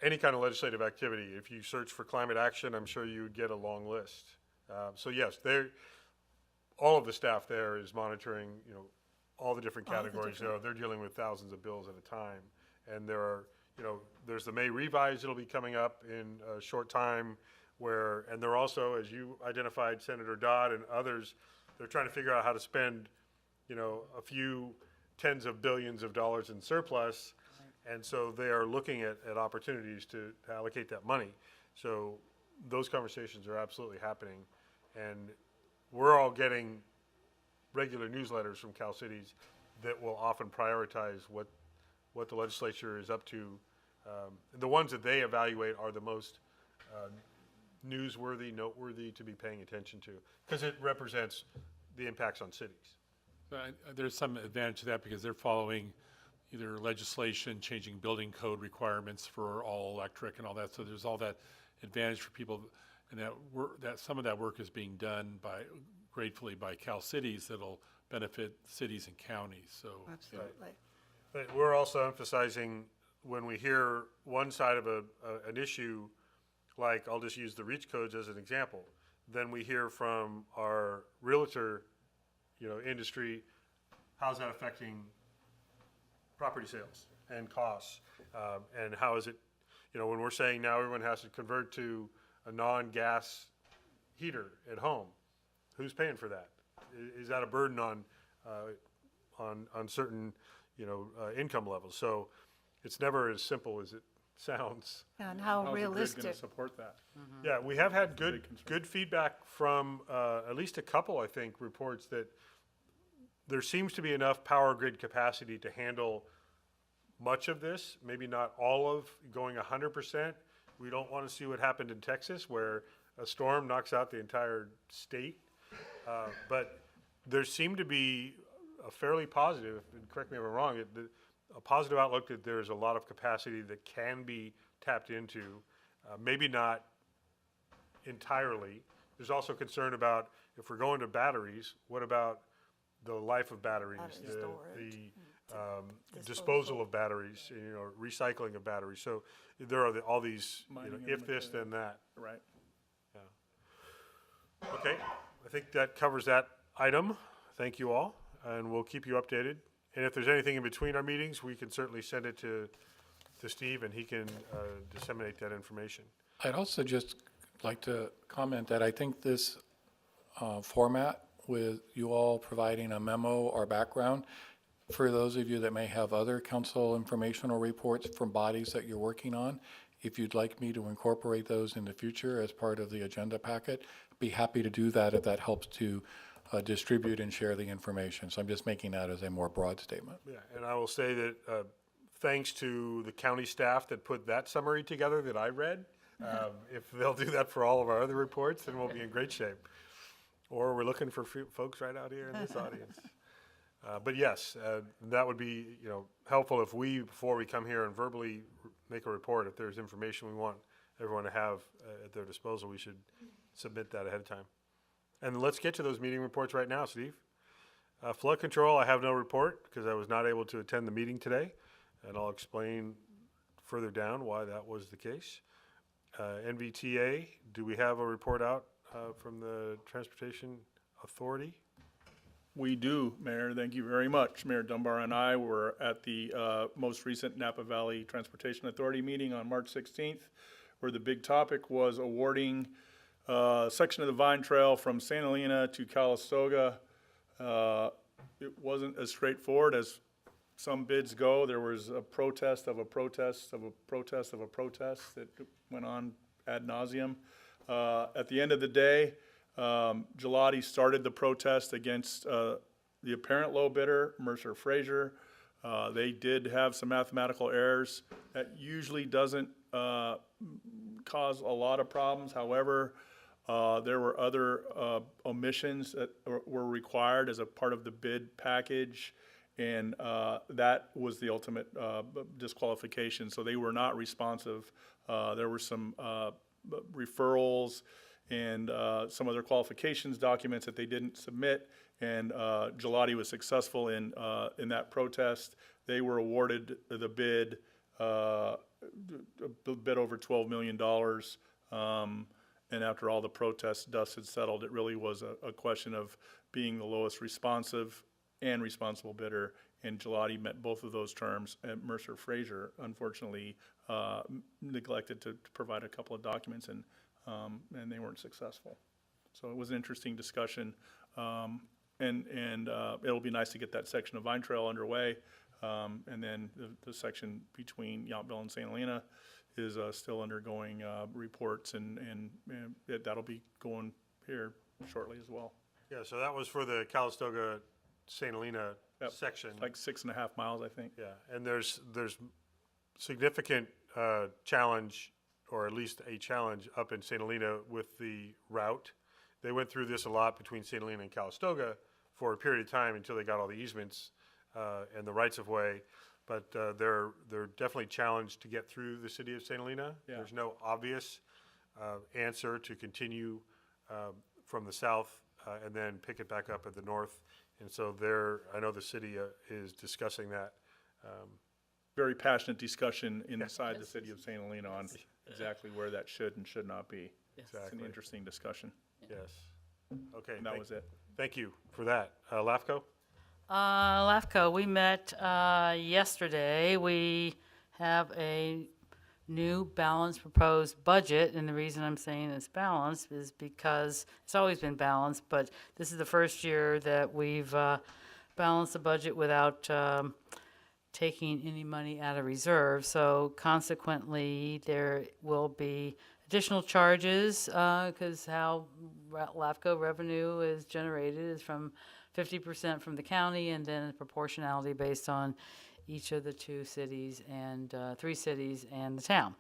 any kind of legislative activity. If you search for climate action, I'm sure you would get a long list. So yes, all of the staff there is monitoring, you know, all the different categories. They're dealing with thousands of bills at a time. And there are, you know, there's the May revise that'll be coming up in a short time and they're also, as you identified, Senator Dodd and others, they're trying to figure out how to spend, you know, a few tens of billions of dollars in surplus. And so they are looking at opportunities to allocate that money. So those conversations are absolutely happening. And we're all getting regular newsletters from Cal Cities that will often prioritize what the legislature is up to. The ones that they evaluate are the most newsworthy, noteworthy to be paying attention to, because it represents the impacts on cities. There's some advantage to that because they're following either legislation, changing building code requirements for all electric and all that. So there's all that advantage for people, and that some of that work is being done gratefully by Cal Cities that'll benefit cities and counties. So Absolutely. But we're also emphasizing when we hear one side of an issue, like I'll just use the reach codes as an example, then we hear from our realtor, industry, how's that affecting property sales and costs? And how is it, when we're saying now everyone has to convert to a non-gas heater at home, who's paying for that? Is that a burden on certain, income levels? So it's never as simple as it sounds. And how How's the grid realistic. gonna support that? Yeah, we have had good feedback from at least a couple, I think, reports that there seems to be enough power grid capacity to handle much of this, maybe not all of going 100%. We don't want to see what happened in Texas where a storm knocks out the entire state. But there seemed to be a fairly positive, and correct me if I'm wrong, a positive outlook that there's a lot of capacity that can be tapped into, maybe not entirely. There's also concern about if we're going to batteries, what about the life of batteries, Battery storage, disposal of batteries, recycling of batteries. So there are all these, Mining and if this, material. then that. Right. Okay, I think that covers that item. Thank you all, and we'll keep you updated. And if there's anything in between our meetings, we can certainly send it to Steve, and he can disseminate that information. I'd also just like to comment that I think this format with you all providing a memo or background, for those of you that may have other council informational reports from bodies that you're working on, if you'd like me to incorporate those in the future as part of the agenda packet, be happy to do that if that helps to distribute and share the information. So I'm just making that as a more broad statement. Yeah, and I will say that thanks to the county staff that put that summary together that I read, if they'll do that for all of our other reports, then we'll be in great shape. Or we're looking for folks right out here in this audience. But yes, that would be helpful if we, before we come here and verbally make a report, if there's information we want everyone to have at their disposal, we should submit that ahead of time. And let's get to those meeting reports right now, Steve. Flood control, I have no report because I was not able to attend the meeting today, and I'll explain further down why that was the case. NVTA, do we have a report out from the Transportation Authority? We do, Mayor. Thank you very much. Mayor Dunbar and I were at the most recent Napa Valley Transportation Authority meeting on March 16th, where the big topic was awarding a section of the Vine Trail from Santa Elena to Calistoga. It wasn't as straightforward as some bids go. There was a protest of a protest of a protest of a protest that went on ad nauseum. At the end of the day, Gelati started the protest against the apparent low bidder, Mercer Fraser. They did have some mathematical errors. That usually doesn't cause a lot of problems. However, there were other omissions that were required as a part of the bid package, and that was the ultimate disqualification. So they were not responsive. There were some referrals and some other qualifications documents that they didn't submit, and Gelati was successful in that protest. They were awarded the bid, a bit over $12 million. And after all the protests, dust had settled, it really was a question of being the lowest responsive and responsible bidder, and Gelati met both of those terms. And Mercer Fraser, unfortunately, neglected to provide a couple of documents, and they weren't successful. So it was an interesting discussion, and it'll be nice to get that section of Vine Trail underway, and then the section between Yountville and St. Helena is still undergoing reports, and that'll be going here shortly as well. Yeah, so that was for the Calistoga St. Helena section. Like 6.5 miles, I think. Yeah, and there's significant challenge, or at least a challenge up in St. Helena with the route. they went through this a lot between St. Helena and Calistoga for a period of time until they got all the easements and the rights of way. But they're definitely challenged to get through the city of St. Helena. Yeah. There's no obvious answer to continue from the south and then pick it back up at the north. And so I know the city is discussing that. Very passionate discussion inside the city of St. Helena on exactly where that should and should not be. It's an Exactly. interesting discussion. Yes. Okay. And that was it. Thank you for that. LAFCO? LAFCO, we met yesterday. We have a new balanced proposed budget, and the reason I'm saying it's balanced is because it's always been balanced, but this is the first year that we've balanced the budget without taking any money out of reserve. So consequently, there will be additional charges because how LAFCO revenue is generated is from 50% from the county and then proportionality based on each of the 2 cities and 3 cities and the town.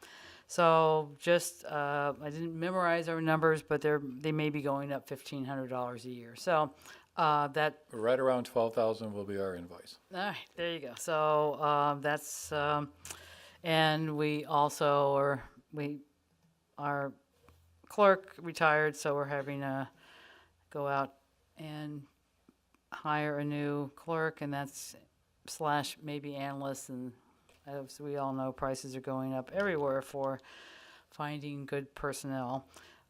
So just, I didn't memorize our numbers, but they may be going up $1,500 a year. So that. Right around 12,000 will be our invoice. All right, there you go. So that's, and we also our clerk retired, so we're having to go out and hire a new clerk, and that's / maybe analysts, and as we all know, prices are going up everywhere for finding good personnel.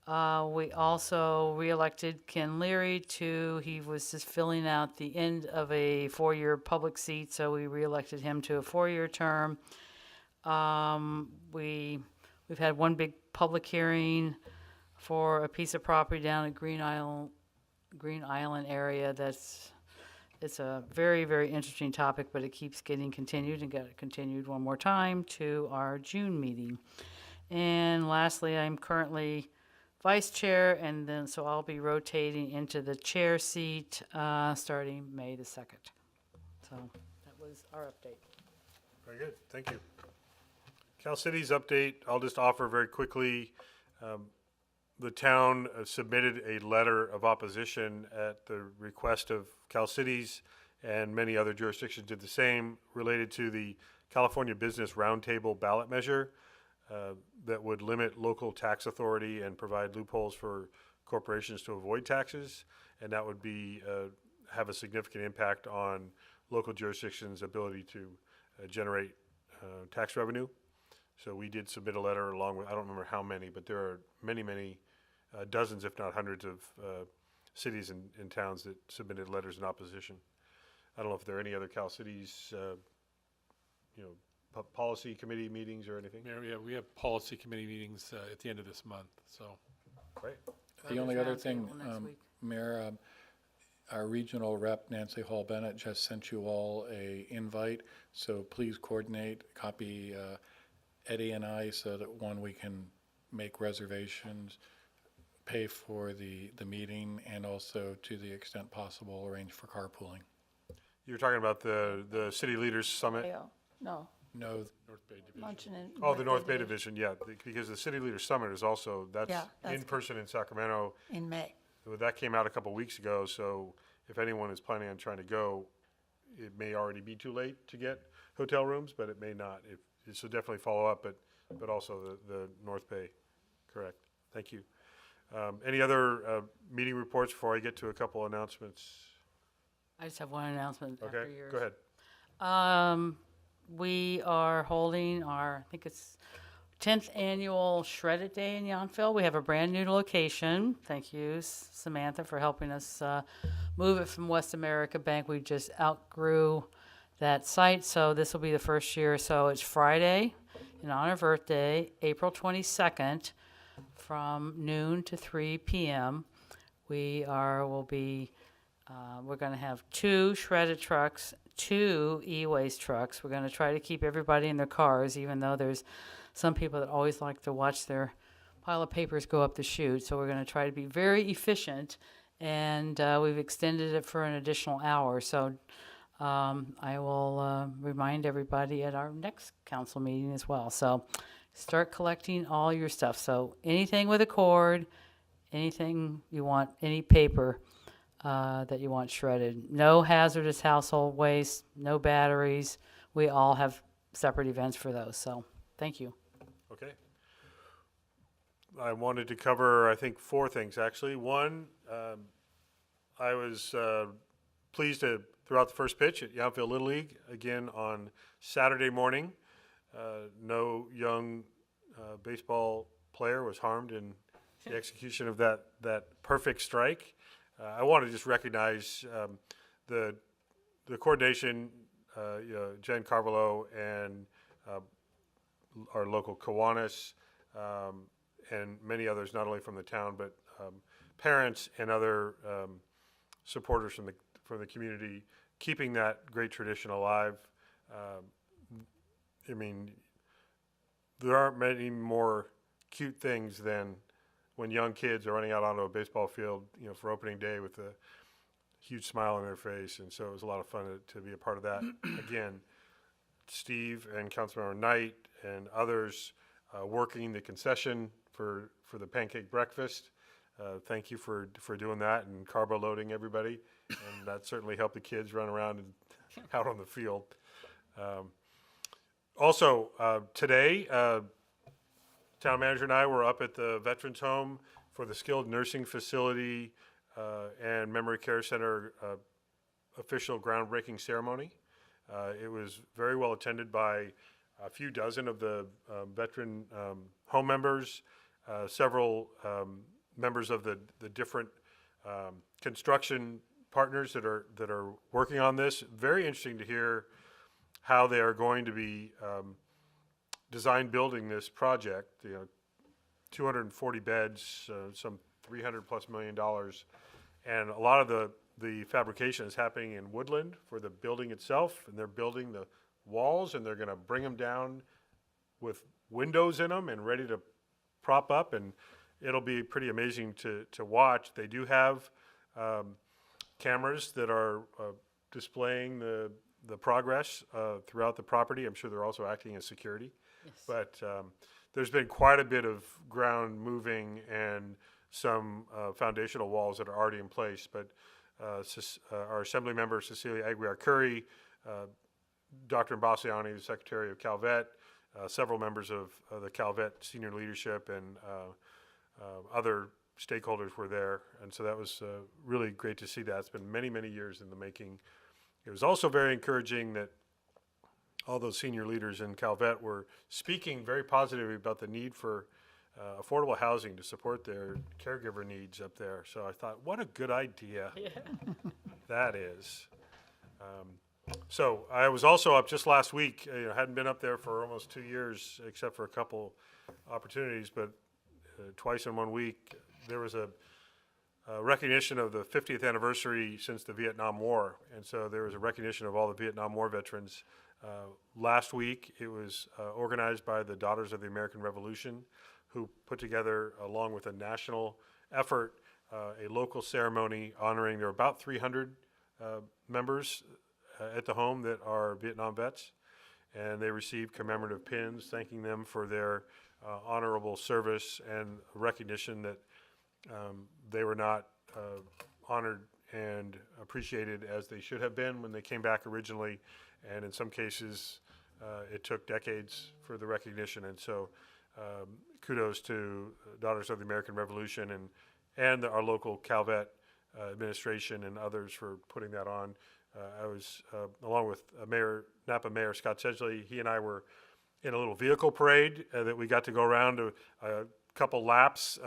We also reelected Ken Leary he was just filling out the end of a 4-year public seat, so we reelected him to a 4-year term. We've had one big public hearing for a piece of property down at Green Island area it's a very, very interesting topic, but it keeps getting continued and got continued one more time to our June meeting. And lastly, I'm currently vice chair, and then so I'll be rotating into the chair seat starting May the 2nd. So that was our update. Very good. Thank you. Cal City's update, I'll just offer very quickly. The town submitted a letter of opposition at the request of Cal Cities, and many other jurisdictions did the same, related to the California Business Roundtable ballot measure that would limit local tax authority and provide loopholes for corporations to avoid taxes, and that would have a significant impact on local jurisdictions' ability to generate tax revenue. So we did submit a letter along with, I don't remember how many, but there are many, dozens, if not hundreds of cities and towns that submitted letters in opposition. I don't know if there are any other Cal Cities, policy committee meetings or anything. Mayor, we have policy committee meetings at the end of this month, so. Great. The only other thing, Roundtable next week. Mayor, our regional rep, Nancy Hall Bennett, just sent you all a invite, so please coordinate, copy Eddie and I, so that we can make reservations, pay for the meeting, and also, to the extent possible, arrange for carpooling. You're talking about the City Leaders Summit? No, No, North Bay Division. luncheon in. Oh, the North Bay Division, yeah, because the City Leaders Summit is also, that's that's in person in Sacramento. In May. Well, that came out a couple weeks ago, so if anyone is planning on trying to go, it may already be too late to get hotel rooms, but it may not. So definitely follow up, but also the North Bay, correct. Thank you. Any other meeting reports before I get to a couple announcements? I just have one announcement after Okay, yours. go ahead. We are holding I think it's 10th annual Shred It Day in Youngfield. We have a brand new location. Thank you, Samantha, for helping us move it from West America Bank. We just outgrew that site, so this will be the first year. So it's Friday, in honor of Earth Day, April 22nd, from noon to 3 p.m. We're going to have 2 shredded trucks, 2 e-waste trucks. We're going to try to keep everybody in their cars, even though there's some people that always like to watch their pile of papers go up the chute. So we're going to try to be very efficient, and we've extended it for an additional hour. So I will remind everybody at our next council meeting as well. So start collecting all your stuff. So anything with a cord, anything you want, any paper that you want shredded. No hazardous household waste, no batteries. We all have separate events for those, so thank you. Okay. I wanted to cover, I think, 4 things, actually. One, I was pleased to throw out the first pitch at Youngfield Little League again on Saturday morning. No young baseball player was harmed in the execution of that perfect strike. I want to just recognize the coordination, Jen Carvalho and our local Kiwanis, and many others, not only from the town, but parents and other supporters from the community, keeping that great tradition alive. I mean, there aren't many more cute things than when young kids are running out onto a baseball field, for opening day with a huge smile on their face, and so it was a lot of fun to be a part of that. Again, Steve and Councilmember Knight and others working the concession for the pancake breakfast. Thank you for doing that and carbo loading everybody, and that certainly helped the kids run around and out on the field. Also, today, town manager and I were up at the Veterans Home for the Skilled Nursing Facility and Memory Care Center official groundbreaking ceremony. It was very well attended by a few dozen of the veteran home members, several members of the different construction partners that are working on this. Very interesting to hear how they are going to be design building this project. 240 beds, some $300+ million, and a lot of the fabrication is happening in Woodland for the building itself, and they're building the walls, and they're going to bring them down with windows in them and ready to prop up, and it'll be pretty amazing to watch. They do have cameras that are displaying the progress throughout the property. I'm sure they're also acting as security. Yes. But there's been quite a bit of ground moving and some foundational walls that are already in place. But our Assembly member, Cecilia Aguiar-Curry, Dr. Mbassiani, the Secretary of Calvet, several members of the Calvet senior leadership and other stakeholders were there. And so that was really great to see that. It's been many, many years in the making. It was also very encouraging that all those senior leaders in Calvet were speaking very positively about the need for affordable housing to support their caregiver needs up there. So I thought, what a good idea that is. So I was also up just last week. Hadn't been up there for almost 2 years, except for a couple opportunities, but twice in 1 week. There was a recognition of the 50th anniversary since the Vietnam War, and so there was a recognition of all the Vietnam War veterans. Last week, it was organized by the Daughters of the American Revolution, who put together, along with a national effort, a local ceremony honoring. There are about 300 members at the home that are Vietnam vets, and they received commemorative pins thanking them for their honorable service and recognition that they were not honored and appreciated as they should have been when they came back originally, and in some cases it took decades for the recognition. And so kudos to Daughters of the American Revolution and our local Calvet administration and others for putting that on. I was, along with Napa Mayor Scott Sedgley, he and I were in a little vehicle parade that we got to go around a couple laps,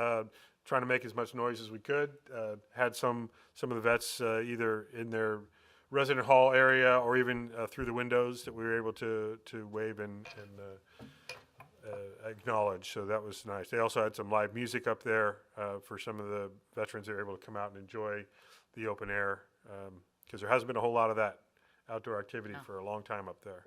trying to make as much noise as we could. Had some of the vets either in their resident hall area or even through the windows that we were able to wave and acknowledge. So that was nice. They also had some live music up there for some of the veterans that were able to come out and enjoy the open air, because there hasn't been a whole lot of that outdoor activity for a long time up there.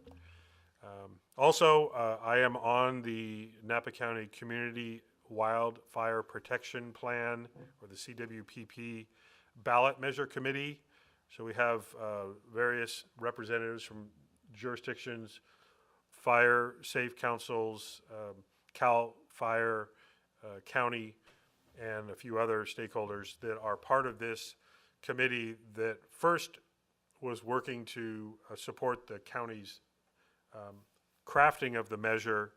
Also, I am on the Napa County Community Wildfire Protection Plan, or the CWPP ballot measure committee. So we have various representatives from jurisdictions, fire safe councils, CAL FIRE, county and a few other stakeholders that are part of this committee that first was working to support the county's crafting of the measure.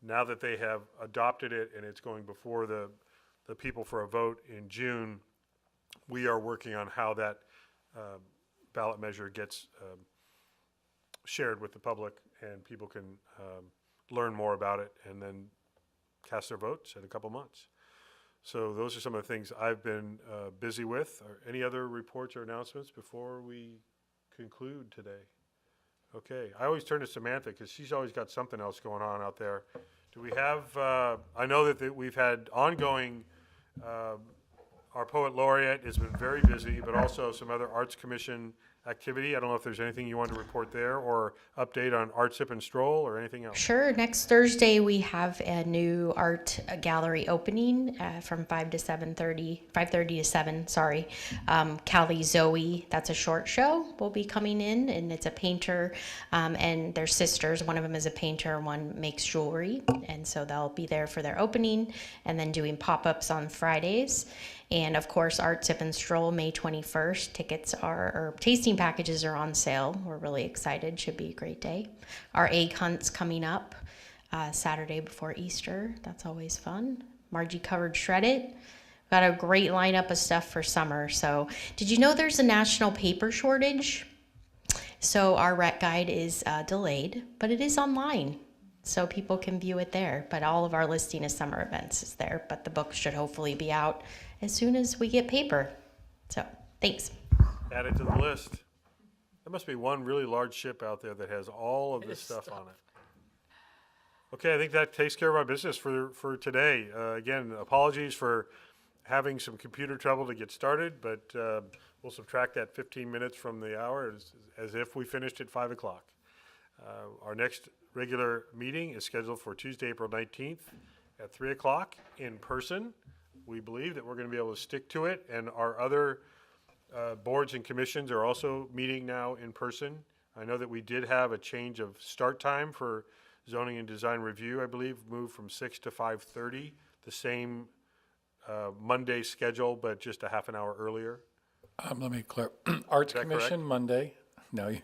Now that they have adopted it and it's going before the people for a vote in June, we are working on how that ballot measure gets shared with the public and people can learn more about it and then cast their votes in a couple months. So those are some of the things I've been busy with. Any other reports or announcements before we conclude today? Okay, I always turn to Samantha because she's always got something else going on out there. Do we have, I know that we've had ongoing, our poet laureate has been very busy, but also some other Arts Commission activity. I don't know if there's anything you want to report there or update on Art Sip and Stroll or anything else. Sure. Next Thursday we have a new art gallery opening from 5 to 7:30, 5:30 to 7. Sorry, Callie Zoe. That's a short show. Will be coming in, and it's a painter, and they're sisters. One of them is a painter, one makes jewelry, and so they'll be there for their opening, and then doing pop-ups on Fridays. And of course, Art Sip and Stroll, May 21st. Tickets or tasting packages are on sale. We're really excited. Should be a great day. Our egg hunt's coming up Saturday before Easter. That's always fun. Margie covered Shred It. Got a great lineup of stuff for summer. So, did you know there's a national paper shortage? So our rec guide is delayed, but it is online. So people can view it there. But all of our listing of summer events is there. But the book should hopefully be out as soon as we get paper. So, thanks. Add it to the list. There must be one really large ship out there that has all of this stuff on it. Okay, I think that takes care of our business for today. Again, apologies for having some computer trouble to get started, but we'll subtract that 15 minutes from the hour as if we finished at 5 o'clock. Our next regular meeting is scheduled for Tuesday, April 19th at 3 o'clock in person. We believe that we're going to be able to stick to it, and our other boards and commissions are also meeting now in person. I know that we did have a change of start time for zoning and design review, I believe, moved from 6 to 5:30, the same Monday schedule, but just a half an hour earlier. Let me clear. Arts Is that Commission, correct? Monday. No, you.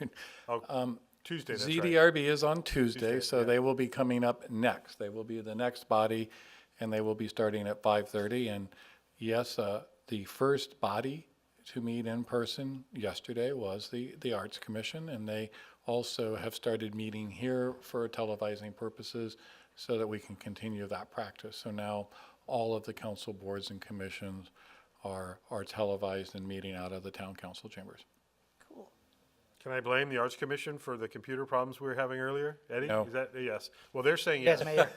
Tuesday, that's right. ZDRB is on Tuesday, Tuesday, so yeah. they will be coming up next. They will be the next body, and they will be starting at 5:30. And yes, the first body to meet in person yesterday was the Arts Commission, and they also have started meeting here for televising purposes so that we can continue that practice. So now all of the council boards and commissions are televised and meeting out of the town council chambers. Can I blame the Arts Commission for the computer problems we were having earlier? Eddie? No. Is that, yes. Well, they're saying yes. Yes, Mayor.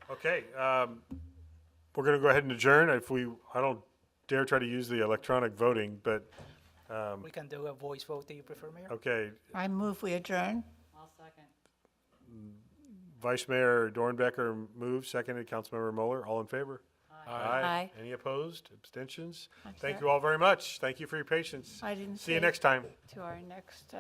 Okay, we're going to go ahead and adjourn. I don't dare try to use the electronic voting, but, We can do a voice vote. Do you prefer, Mayor? okay. I move we adjourn. I'll second. Vice Mayor Dornbecker moves, seconded Councilmember Mueller. All in favor? Aye. Any opposed? Abstentions? I'm Thank sorry. you all very much. Thank you for your patience. I didn't See you say next time. to our next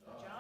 John?